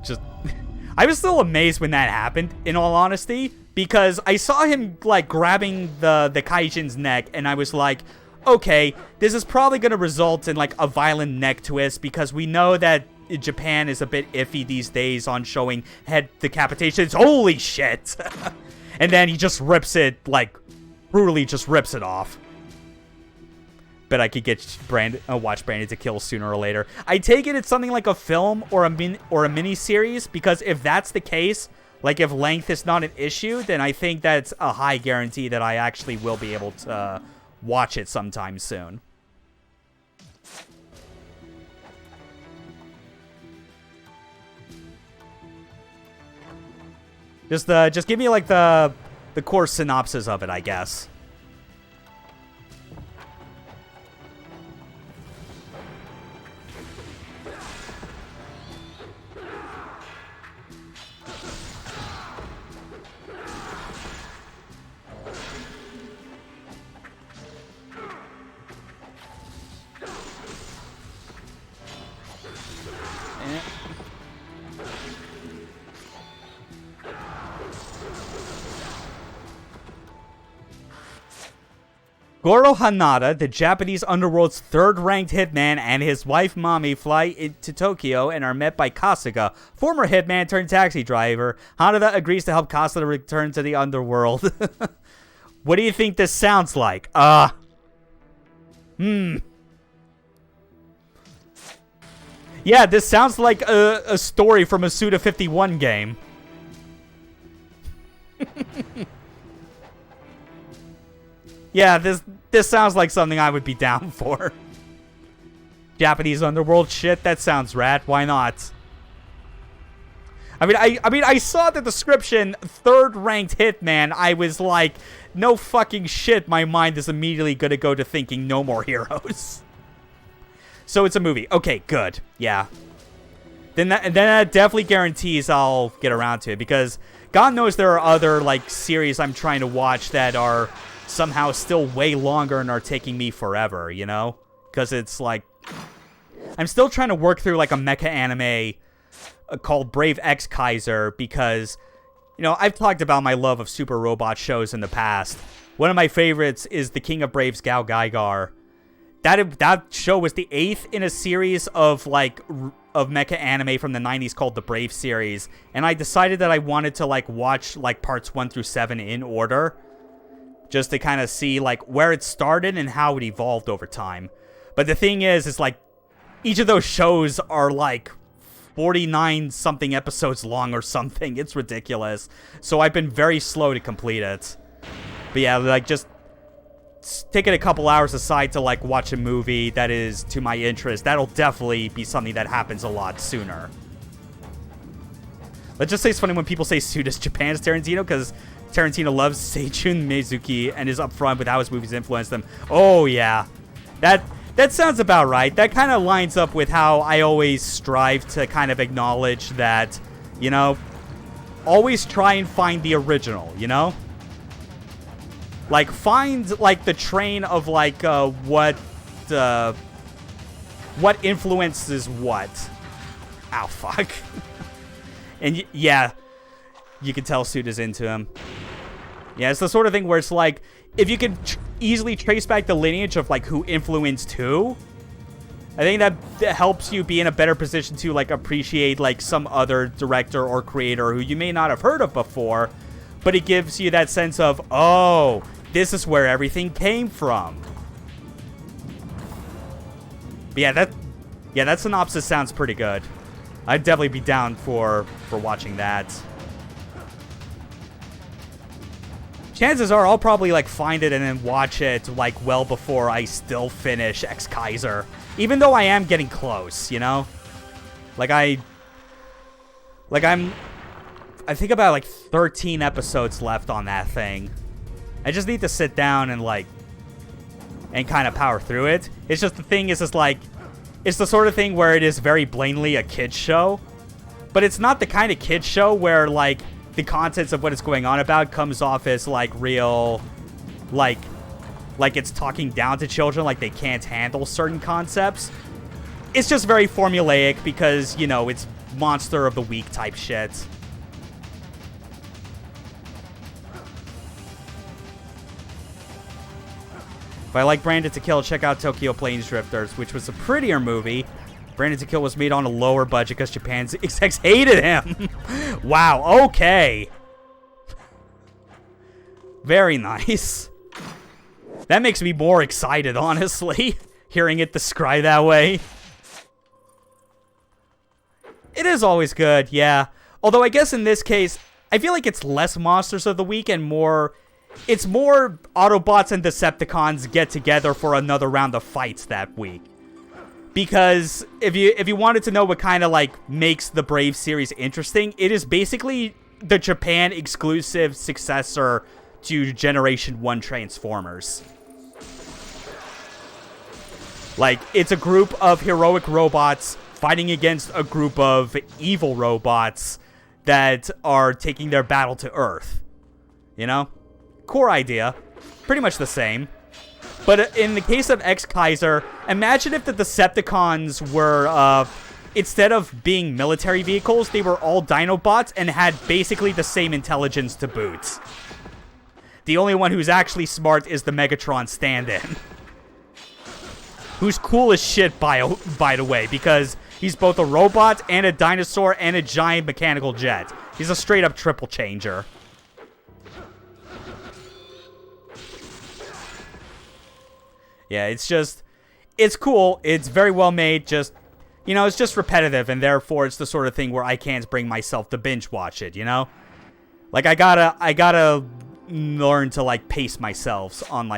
Just... I was still amazed when that happened, in all honesty, because I saw him, like, grabbing the Kaijin's neck, and I was like, okay, this is probably going to result in, like, a violent neck twist, because we know that Japan is a bit iffy these days on showing head decapitations. Holy shit! And then he just rips it, like, brutally just rips it off. Bet I could get watch Brandon to kill sooner or later. I take it it's something like a film or a mini-series, because if that's the case, like if length is not an issue, then I think that's a high guarantee that I actually will be able to watch it sometime soon. Just give me like the core synopsis of it, I guess. Goro Hanada, the Japanese underworld's third-ranked hitman, and his wife Mami fly into Tokyo and are met by Kasuga, former hitman turned taxi driver. Hanada agrees to help Kasuga return to the underworld. What do you think this sounds like? Yeah, this sounds like a story from a Suda 51 game. Yeah, this sounds like something I would be down for. Japanese underworld shit, that sounds rad. Why not? I mean, I saw the description, third-ranked hitman. I was like, no fucking shit. My mind is immediately gonna go to thinking No More Heroes. So it's a movie. Okay, good. Yeah. Then that definitely guarantees I'll get around to it, because God knows there are other like series I'm trying to watch that are somehow still way longer and are taking me forever, you know? Because it's like, I'm still trying to work through like a mecha anime called Brave X Kaiser, because, you know, I've talked about my love of super robot shows in the past. One of my favorites is The King of Braves Gao Gaigar. That show was the 8th in a series of like of mecha anime from the 90s called the Brave series, and I decided that I wanted to like watch like parts 1 through 7 in order, just to kind of see like where it started and how it evolved over time. But the thing is like each of those shows are like 49 something episodes long or something. It's ridiculous. So I've been very slow to complete it. But yeah, like just taking a couple hours aside to like watch a movie that is to my interest, that'll definitely be something that happens a lot sooner. Let's just say it's funny when people say Suda's Japan's Tarantino, because Tarantino loves Seijun Mizuki and is upfront with how his movies influenced them. Oh yeah, that sounds about right. That kind of lines up with how I always strive to kind of acknowledge that, you know, always try and find the original, you know? Like, find, like, the train of, like, what influences what. Ow, fuck. And, yeah, you can tell Suda's into him. Yeah, it's the sort of thing where it's like, if you can easily trace back the lineage of, like, who influenced who, I think that helps you be in a better position to, like, appreciate, like, some other director or creator who you may not have heard of before, but it gives you that sense of, oh, this is where everything came from. But yeah, that synopsis sounds pretty good. I'd definitely be down for watching that. Chances are I'll probably like find it and then watch it like well before I still finish X Kaiser. Even though I am getting close, you know? I think about like 13 episodes left on that thing. I just need to sit down and kind of power through it. It's just the thing is just like, it's the sort of thing where it is very blatantly a kid's show, but it's not the kind of kid's show where like the contents of what it's going on about comes off as like real, like it's talking down to children, like they can't handle certain concepts. It's just very formulaic because, you know, it's monster of the week type shit. If I like Branded to Kill, check out Tokyo Plains Drifters, which was a prettier movie. Branded to Kill was made on a lower budget because Japan's execs hated him. Wow, okay. Very nice. That makes me more excited, honestly, hearing it described that way. It is always good, yeah. Although I guess in this case, I feel like it's less Monsters of the Week and more... It's more Autobots and Decepticons get together for another round of fights that week. Because if you wanted to know what kind of like makes the Brave series interesting, it is basically the Japan exclusive successor to Generation 1 Transformers. Like, it's a group of heroic robots fighting against a group of evil robots that are taking their battle to Earth. You know? Core idea. Pretty much the same. But in the case of X-Kaiser, imagine if the Decepticons were, instead of being military vehicles, they were all Dinobots and had basically the same intelligence to boot. The only one who's actually smart is the Megatron stand-in. Who's cool as shit, by the way, because he's both a robot and a dinosaur and a giant mechanical jet. He's a straight-up triple changer. Yeah, it's cool. It's very well made. Just, you know, it's just repetitive, and therefore it's the sort of thing where I can't bring myself to binge watch it, you know? Like, I gotta learn to, like, pace myself on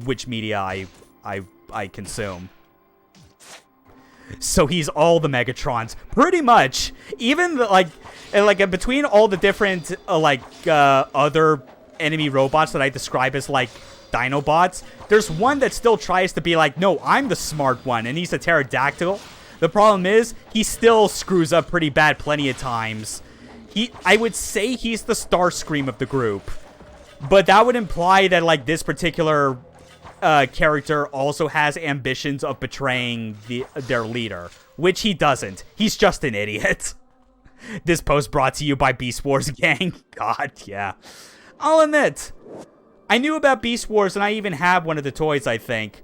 which media I consume. So he's all the Megatrons. Pretty much. Even, between all the different, other enemy robots that I describe as, like, Dinobots, there's one that still tries to be like, no, I'm the smart one, and he's a pterodactyl. The problem is, he still screws up pretty bad plenty of times. I would say he's the Starscream of the group. But that would imply that, like, this particular character also has ambitions of betraying their leader, which he doesn't. He's just an idiot. This post brought to you by Beast Wars Gang. God, yeah. I'll admit, I knew about Beast Wars, and I even have one of the toys, I think.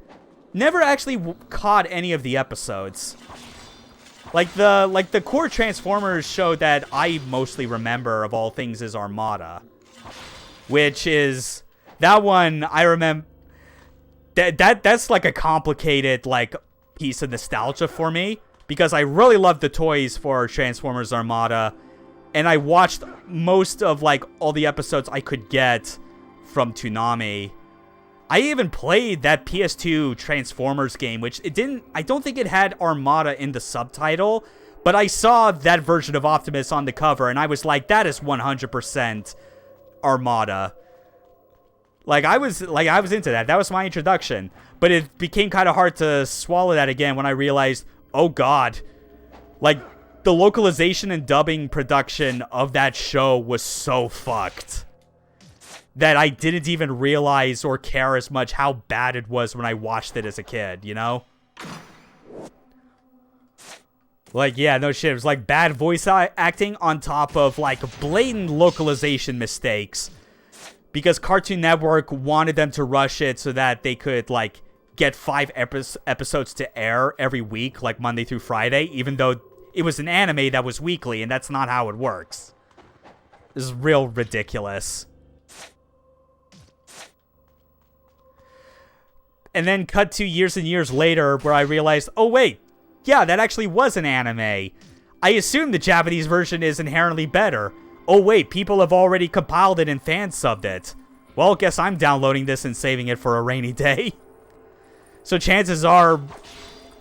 Never actually caught any of the episodes. Like the core Transformers show that I mostly remember of all things is Armada. Which is... That one, I remember... That's like a complicated, like, piece of nostalgia for me. Because I really loved the toys for Transformers Armada. And I watched most of, like, all the episodes I could get from Toonami. I even played that PS2 Transformers game, which I don't think it had Armada in the subtitle, but I saw that version of Optimus on the cover, and I was like, that is 100% Armada. I was into that. That was my introduction, but it became kind of hard to swallow that again when I realized, oh god, like, the localization and dubbing production of that show was so fucked that I didn't even realize or care as much how bad it was when I watched it as a kid, you know? Like, yeah, no shit. It was like bad voice acting on top of, like, blatant localization mistakes. Because Cartoon Network wanted them to rush it so that they could, like, get 5 episodes to air every week, like Monday through Friday, even though it was an anime that was weekly, and that's not how it works. This is real ridiculous. And then cut to years and years later where I realized, oh wait, yeah, that actually was an anime. I assume the Japanese version is inherently better. Oh wait, people have already compiled it and fan subbed it. Well, guess I'm downloading this and saving it for a rainy day. So chances are,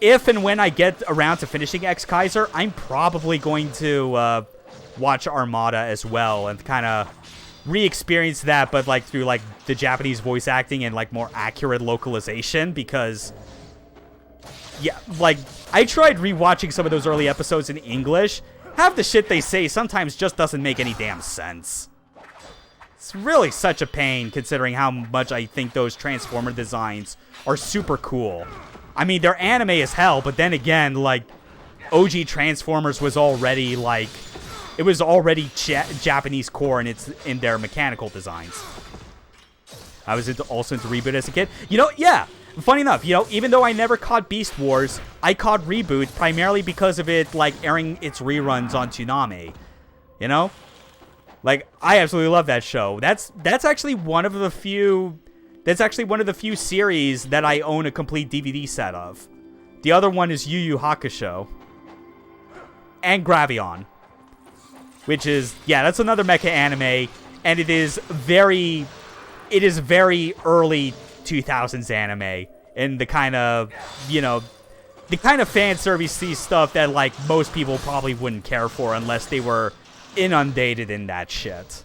if and when I get around to finishing X Kaiser, I'm probably going to watch Armada as well and kind of re-experience that, but like through like the Japanese voice acting and like more accurate localization, because yeah, like I tried rewatching some of those early episodes in English. Half the shit they say sometimes just doesn't make any damn sense. It's really such a pain considering how much I think those Transformer designs are super cool. I mean, they're anime as hell, but then again, like, OG Transformers was already, like, it was already Japanese core in their mechanical designs. I was also into Reboot as a kid. You know, yeah, funny enough, you know, even though I never caught Beast Wars, I caught Reboot primarily because of it, like, airing its reruns on Toonami. You know? Like, I absolutely love that show. That's actually one of the few... That's actually one of the few series that I own a complete DVD set of. The other one is Yu Yu Hakusho. And Gravion. Which is, yeah, that's another mecha anime. And it is very early 2000s anime. And the kind of, you know, the kind of fan service-y stuff that, like, most people probably wouldn't care for unless they were inundated in that shit.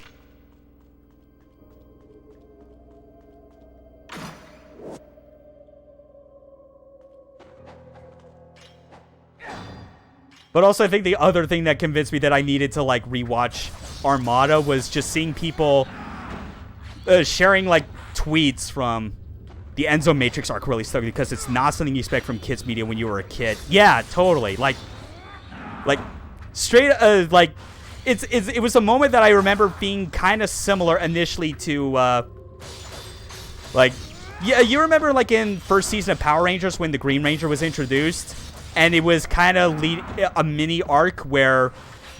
But also, I think the other thing that convinced me that I needed to, like, rewatch Armada was just seeing people sharing, like, tweets from the Enzo Matrix arc really stuck because it's not something you expect from kids media when you were a kid. Yeah, totally. Like straight, like, it was a moment that I remember being kind of similar initially to, like, yeah, you remember, like, in first season of Power Rangers when the Green Ranger was introduced? And it was kind of a mini arc where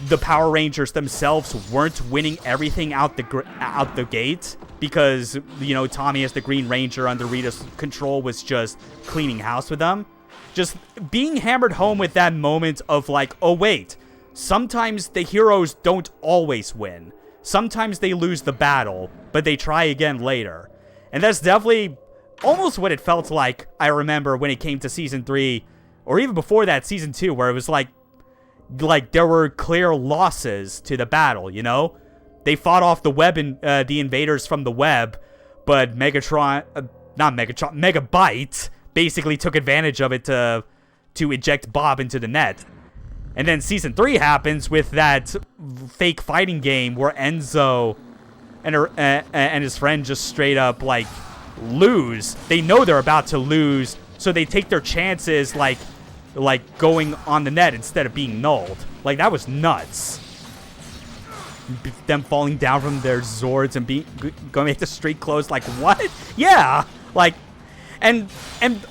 the Power Rangers themselves weren't winning everything out the gate because, you know, Tommy as the Green Ranger under Rita's control was just cleaning house with them. Just being hammered home with that moment of like, oh wait, sometimes the heroes don't always win. Sometimes they lose the battle, but they try again later. And that's definitely almost what it felt like, I remember, when it came to Season 3, or even before that, Season 2, where it was like there were clear losses to the battle, you know? They fought off the web and the invaders from the web, but Megabyte basically took advantage of it to eject Bob into the net. And then Season 3 happens with that fake fighting game where Enzo and his friend just straight up, like, lose. They know they're about to lose, so they take their chances, like going on the net instead of being nulled. Like, that was nuts. Them falling down from their Zords and going to make the street close. Like, what? Yeah. Like, and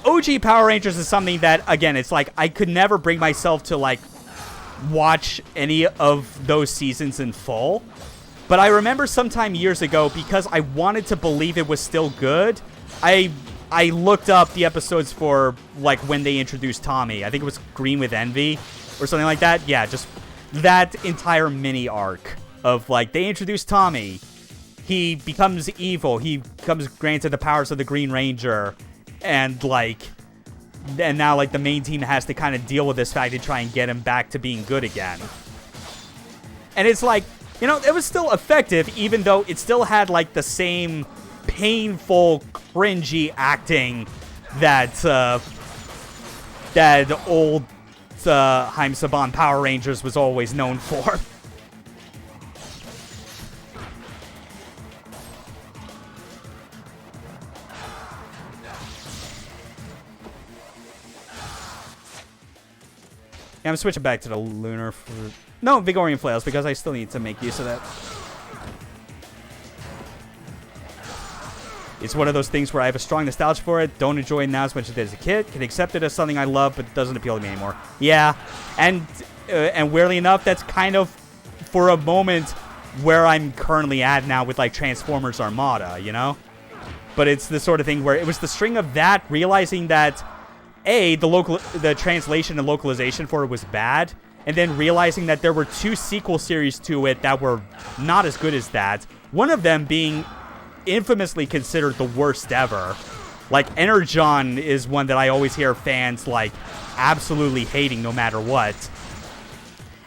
OG Power Rangers is something that, again, it's like I could never bring myself to, like, watch any of those seasons in full. But I remember sometime years ago, because I wanted to believe it was still good, I looked up the episodes for, like, when they introduced Tommy. I think it was Green with Envy or something like that. Yeah, just that entire mini arc of, like, they introduced Tommy. He becomes evil. He becomes granted the powers of the Green Ranger. And, like, and now, like, the main team has to kind of deal with this fact to try and get him back to being good again. And it's like, you know, it was still effective, even though it still had, like, the same painful, cringy acting that that old Haim Saban Power Rangers was always known for. Yeah, I'm switching back to the lunar for... No, Vigorian flails, because I still need to make use of that. It's one of those things where I have a strong nostalgia for it, don't enjoy it now as much as I did as a kid, can accept it as something I love, but it doesn't appeal to me anymore. Yeah, and weirdly enough, that's kind of, for a moment, where I'm currently at now with, like, Transformers Armada, you know? But it's the sort of thing where it was the string of that, realizing that, A, the translation and localization for it was bad, and then realizing that there were 2 sequel series to it that were not as good as that, one of them being infamously considered the worst ever, Like, Energon is one that I always hear fans, like, absolutely hating no matter what.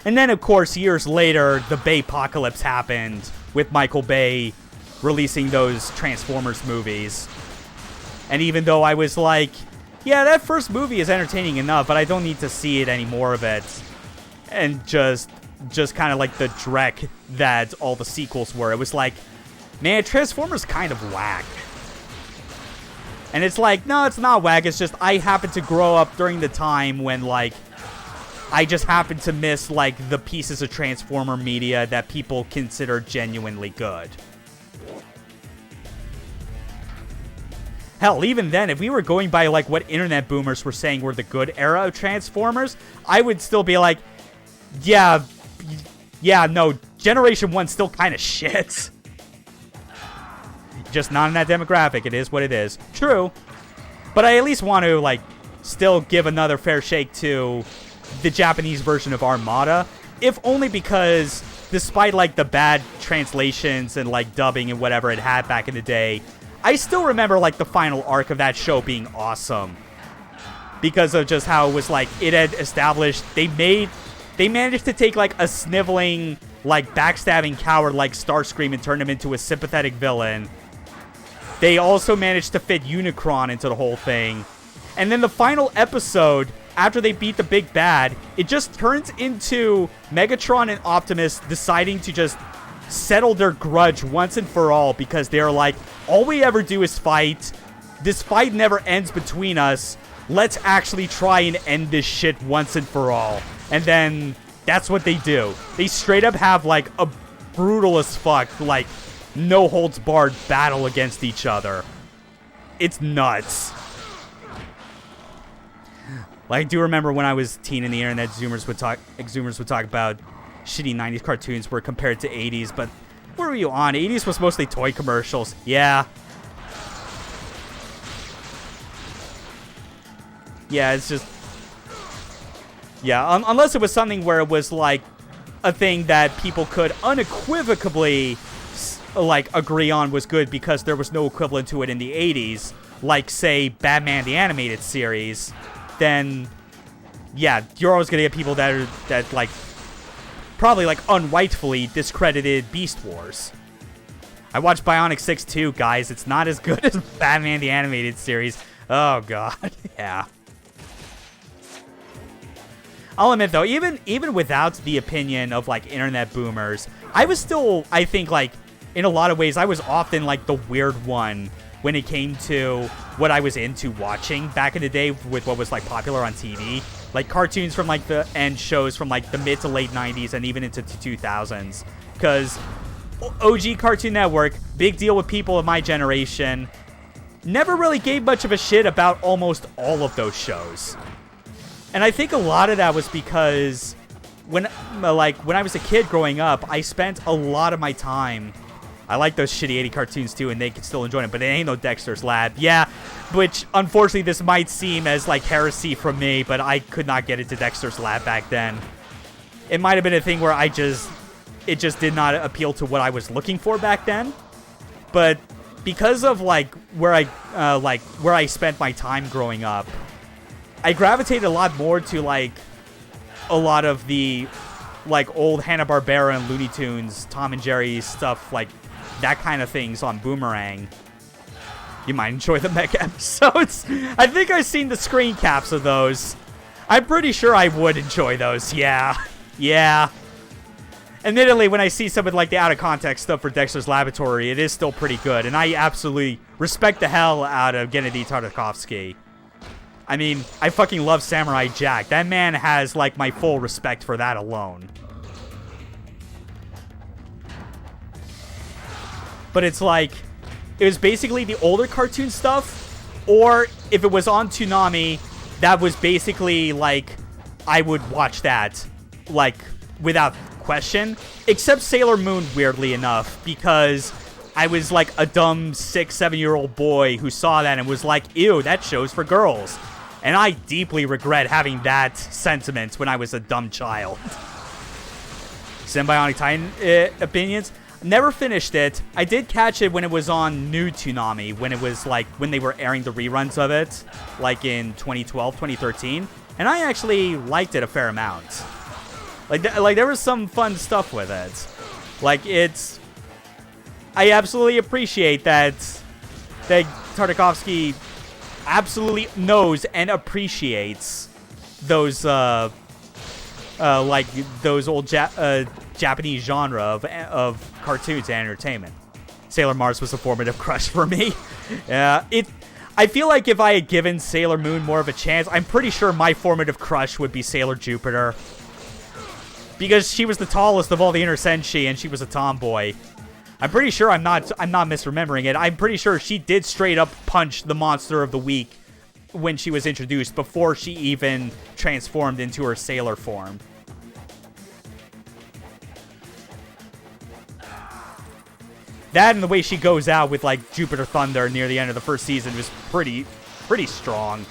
And then, of course, years later, the Bay-pocalypse happened with Michael Bay releasing those Transformers movies. And even though I was like, yeah, that first movie is entertaining enough, but I don't need to see it any more of it. And just kind of like the dreck that all the sequels were. It was like, man, Transformers kind of whack. And it's like, no, it's not whack. It's just I happened to grow up during the time when, like, I just happened to miss, like, the pieces of Transformer media that people consider genuinely good. Hell, even then, if we were going by, like, what internet boomers were saying were the good era of Transformers, I would still be like, yeah, no, Generation 1's still kind of shit. Just not in that demographic. It is what it is. True. But I at least want to, like, still give another fair shake to the Japanese version of Armada. If only because, despite, like, the bad translations and, like, dubbing and whatever it had back in the day, I still remember, like, the final arc of that show being awesome. Because of just how it was, like, it had established, they managed to take, like, a sniveling, like, backstabbing coward like Starscream and turn him into a sympathetic villain. They also managed to fit Unicron into the whole thing. And then the final episode, after they beat the big bad, it just turns into Megatron and Optimus deciding to just settle their grudge once and for all, because they're like, all we ever do is fight. This fight never ends between us. Let's actually try and end this shit once and for all. And then that's what they do. They straight up have, like, a brutal as fuck, like, no holds barred battle against each other. It's nuts. Like, I do remember when I was a teen in the internet, Zoomers would talk about shitty 90s cartoons were compared to 80s, but what were you on? 80s was mostly toy commercials. Yeah. Yeah, it's just... Yeah, unless it was something where it was, like, a thing that people could unequivocally, like, agree on was good because there was no equivalent to it in the 80s, like, say, Batman the Animated Series, then, yeah, you're always gonna get people that like, probably, like, unrightfully discredited Beast Wars. I watched Bionic 6 too, guys. It's not as good as Batman the Animated Series. Oh, God. Yeah. I'll admit, though, even without the opinion of, like, internet boomers, I was still, I think, like, in a lot of ways, I was often, like, the weird one when it came to what I was into watching back in the day with what was, like, popular on TV. Like, cartoons from, like, and shows from, like, the mid to late 90s and even into the 2000s. Because OG Cartoon Network, big deal with people of my generation, never really gave much of a shit about almost all of those shows. And I think a lot of that was because when I was a kid growing up, I spent a lot of my time... I like those shitty 80 cartoons too, and they can still enjoy them, but it ain't no Dexter's Lab. Yeah, which, unfortunately, this might seem as, like, heresy from me, but I could not get into Dexter's Lab back then. It might have been a thing where it just did not appeal to what I was looking for back then. But because of, like, where I spent my time growing up, I gravitated a lot more to, like, a lot of the, like, old Hanna-Barbera and Looney Tunes, Tom and Jerry stuff, like, that kind of things on Boomerang. You might enjoy the mech episodes. I think I've seen the screen caps of those. I'm pretty sure I would enjoy those. Yeah. Yeah. Admittedly, when I see some of, like, the out-of-context stuff for Dexter's Laboratory, it is still pretty good, and I absolutely respect the hell out of Gennady Tartakovsky. I mean, I fucking love Samurai Jack. That man has, like, my full respect for that alone. But it's like, it was basically the older cartoon stuff, or if it was on Toonami, that was basically, like, I would watch that, like, without question. Except Sailor Moon, weirdly enough, because I was, like, a dumb 6-7-year-old boy who saw that and was like, ew, that show's for girls. And I deeply regret having that sentiment when I was a dumb child. Symbionic Titan opinions? Never finished it. I did catch it when it was on New Toonami, when it was like when they were airing the reruns of it, like in 2012, 2013, and I actually liked it a fair amount. Like there was some fun stuff with it. Like I absolutely appreciate that Tartakovsky absolutely knows and appreciates those like those old Japanese genre of cartoons and entertainment. Sailor Mars was a formative crush for me. I feel like if I had given Sailor Moon more of a chance, I'm pretty sure my formative crush would be Sailor Jupiter. Because she was the tallest of all the Inner Senshi and she was a tomboy. I'm pretty sure I'm not misremembering it. I'm pretty sure she did straight up punch the monster of the week when she was introduced before she even transformed into her sailor form. That and the way she goes out with like Jupiter Thunder near the end of the first season was pretty strong.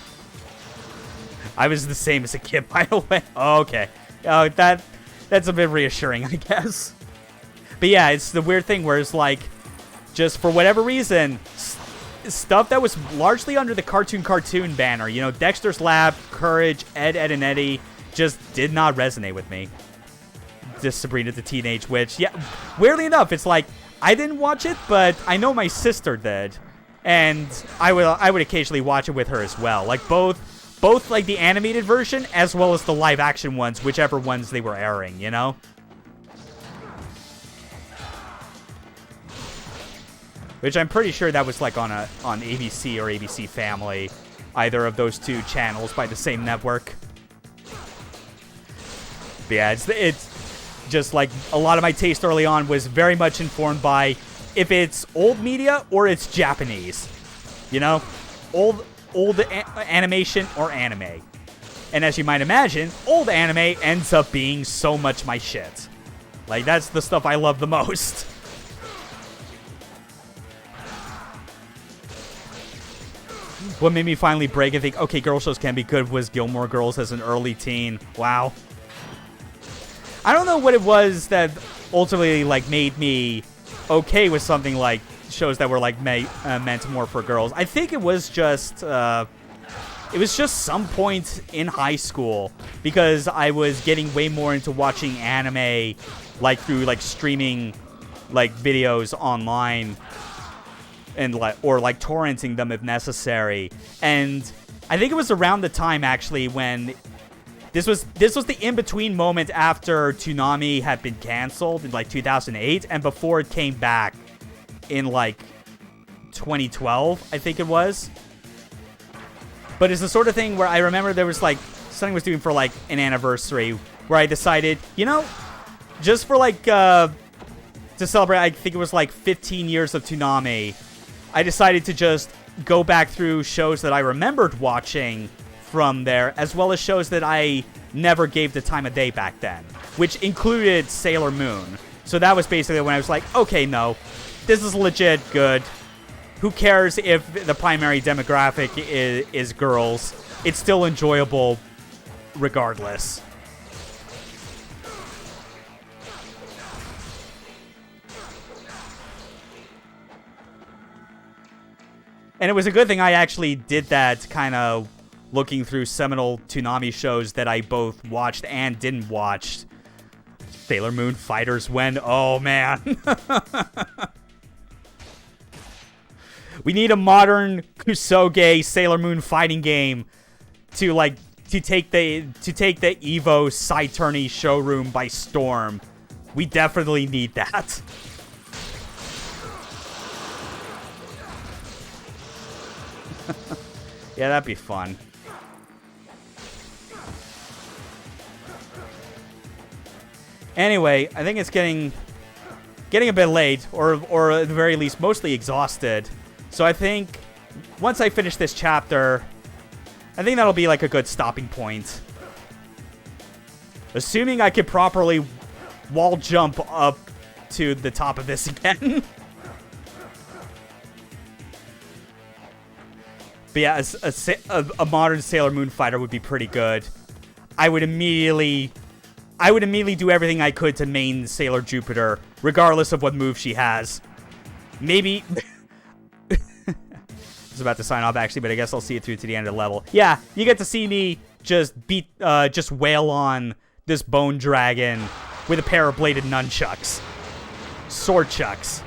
I was the same as a kid, by the way. Oh, okay. That's a bit reassuring, I guess. But yeah, it's the weird thing where it's like, just for whatever reason, stuff that was largely under the cartoon banner, you know, Dexter's Lab, Courage, Ed, and Eddie, just did not resonate with me. Just Sabrina the Teenage Witch. Yeah, weirdly enough, it's like, I didn't watch it, but I know my sister did. And I would occasionally watch it with her as well. Like both like the animated version as well as the live action ones, whichever ones they were airing, you know? Which I'm pretty sure that was like on ABC or ABC Family, either of those two channels by the same network. But yeah, it's just like a lot of my taste early on was very much informed by if it's old media or it's Japanese, you know, old animation or anime. And as you might imagine, old anime ends up being so much my shit. Like that's the stuff I love the most. What made me finally break and think, okay, girl shows can be good was Gilmore Girls as an early teen. Wow. I don't know what it was that ultimately like made me okay with something like shows that were like meant more for girls. I think it was just some point in high school because I was getting way more into watching anime like through like streaming like videos online and like or like torrenting them if necessary. And I think it was around the time actually when this was the in-between moment after Toonami had been canceled in like 2008 and before it came back in like 2012, I think it was. But it's the sort of thing where I remember there was like something I was doing for like an anniversary where I decided, you know, just for like to celebrate, I think it was like 15 years of Toonami, I decided to just go back through shows that I remembered watching from there, as well as shows that I never gave the time of day back then, which included Sailor Moon. So that was basically when I was like, okay, no, this is legit good. Who cares if the primary demographic is girls? It's still enjoyable regardless. And it was a good thing I actually did that, kind of looking through seminal Toonami shows that I both watched and didn't watch. Sailor Moon Fighters when, oh man. We need a modern Kusoge Sailor Moon fighting game to take the Evo Saturny showroom by storm. We definitely need that. Yeah, that'd be fun. Anyway, I think it's getting a bit late, or at the very least, mostly exhausted. So I think once I finish this chapter, I think that'll be like a good stopping point. Assuming I could properly wall jump up to the top of this again. But yeah, a modern Sailor Moon fighter would be pretty good. I would immediately I would immediately do everything I could to main Sailor Jupiter, regardless of what move she has. Maybe... I was about to sign off, actually, but I guess I'll see it through to the end of the level. Yeah, you get to see me just just wail on this bone dragon with a pair of bladed nunchucks. Sword chucks.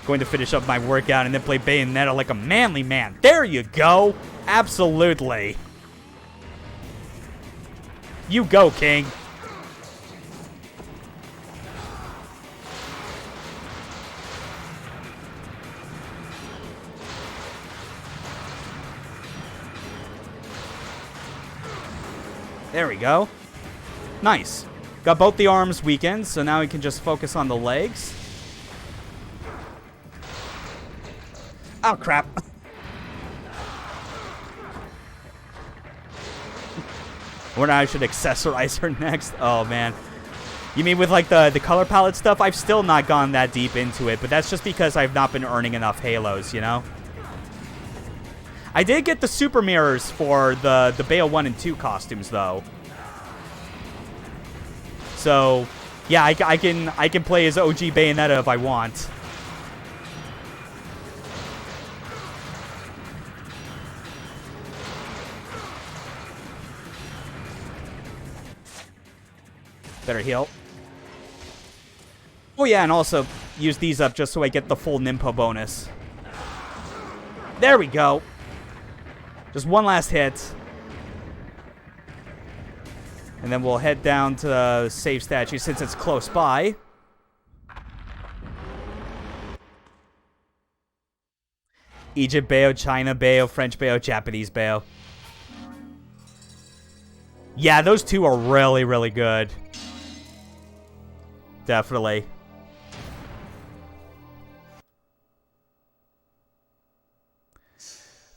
Going to finish up my workout and then play Bayonetta like a manly man. There you go. Absolutely. You go, King. There we go. Nice. Got both the arms weakened, so now we can just focus on the legs. Oh, crap. Wonder I should accessorize her next. Oh, man. You mean with, like, the color palette stuff? I've still not gone that deep into it, but that's just because I've not been earning enough halos, you know? I did get the super mirrors for the Bayo 1 and 2 costumes, though. So, yeah, I can play as OG Bayonetta if I want. Better heal. Oh yeah, and also use these up just so I get the full Nimpo bonus. There we go. Just one last hit. And then we'll head down to the save statue since it's close by. Egypt Bayo, China Bayo, French Bayo, Japanese Bayo. Yeah, those two are really, really good. Definitely.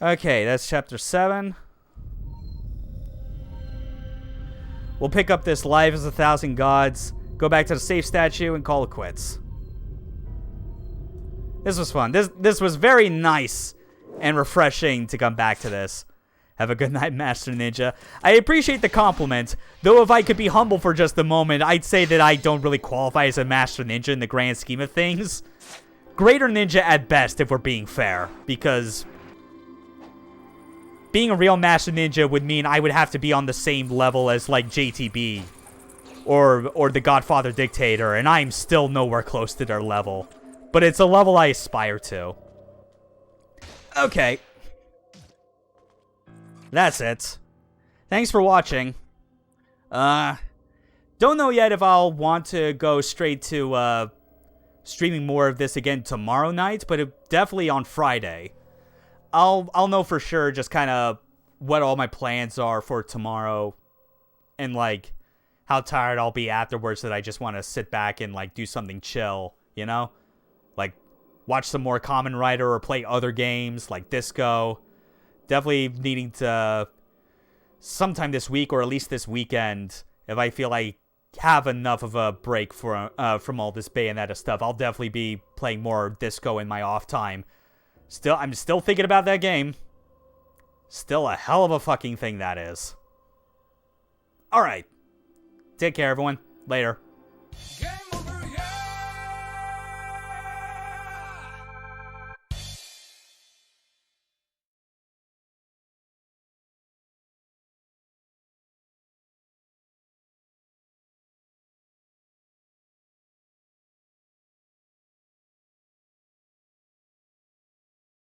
Okay, that's chapter 7. We'll pick up this Life as a Thousand Gods, go back to the safe statue, and call it quits. This was fun. This was very nice and refreshing to come back to this. Have a good night, Master Ninja. I appreciate the compliment, though if I could be humble for just a moment, I'd say that I don't really qualify as a Master Ninja in the grand scheme of things. Greater Ninja at best, if we're being fair, because being a real Master Ninja would mean I would have to be on the same level as, like, JTB or the Godfather Dictator, and I'm still nowhere close to their level. But it's a level I aspire to. Okay. That's it. Thanks for watching. Don't know yet if I'll want to go straight to streaming more of this again tomorrow night, but definitely on Friday. I'll know for sure just kind of what all my plans are for tomorrow and like how tired I'll be afterwards that I just want to sit back and like do something chill, you know? Like watch some more Kamen Rider or play other games like Disco. Definitely needing to sometime this week or at least this weekend, if I feel I have enough of a break from all this Bayonetta stuff, I'll definitely be playing more Disco in my off time. I'm still thinking about that game. Still a hell of a fucking thing that is. Alright. Take care, everyone. Later. Game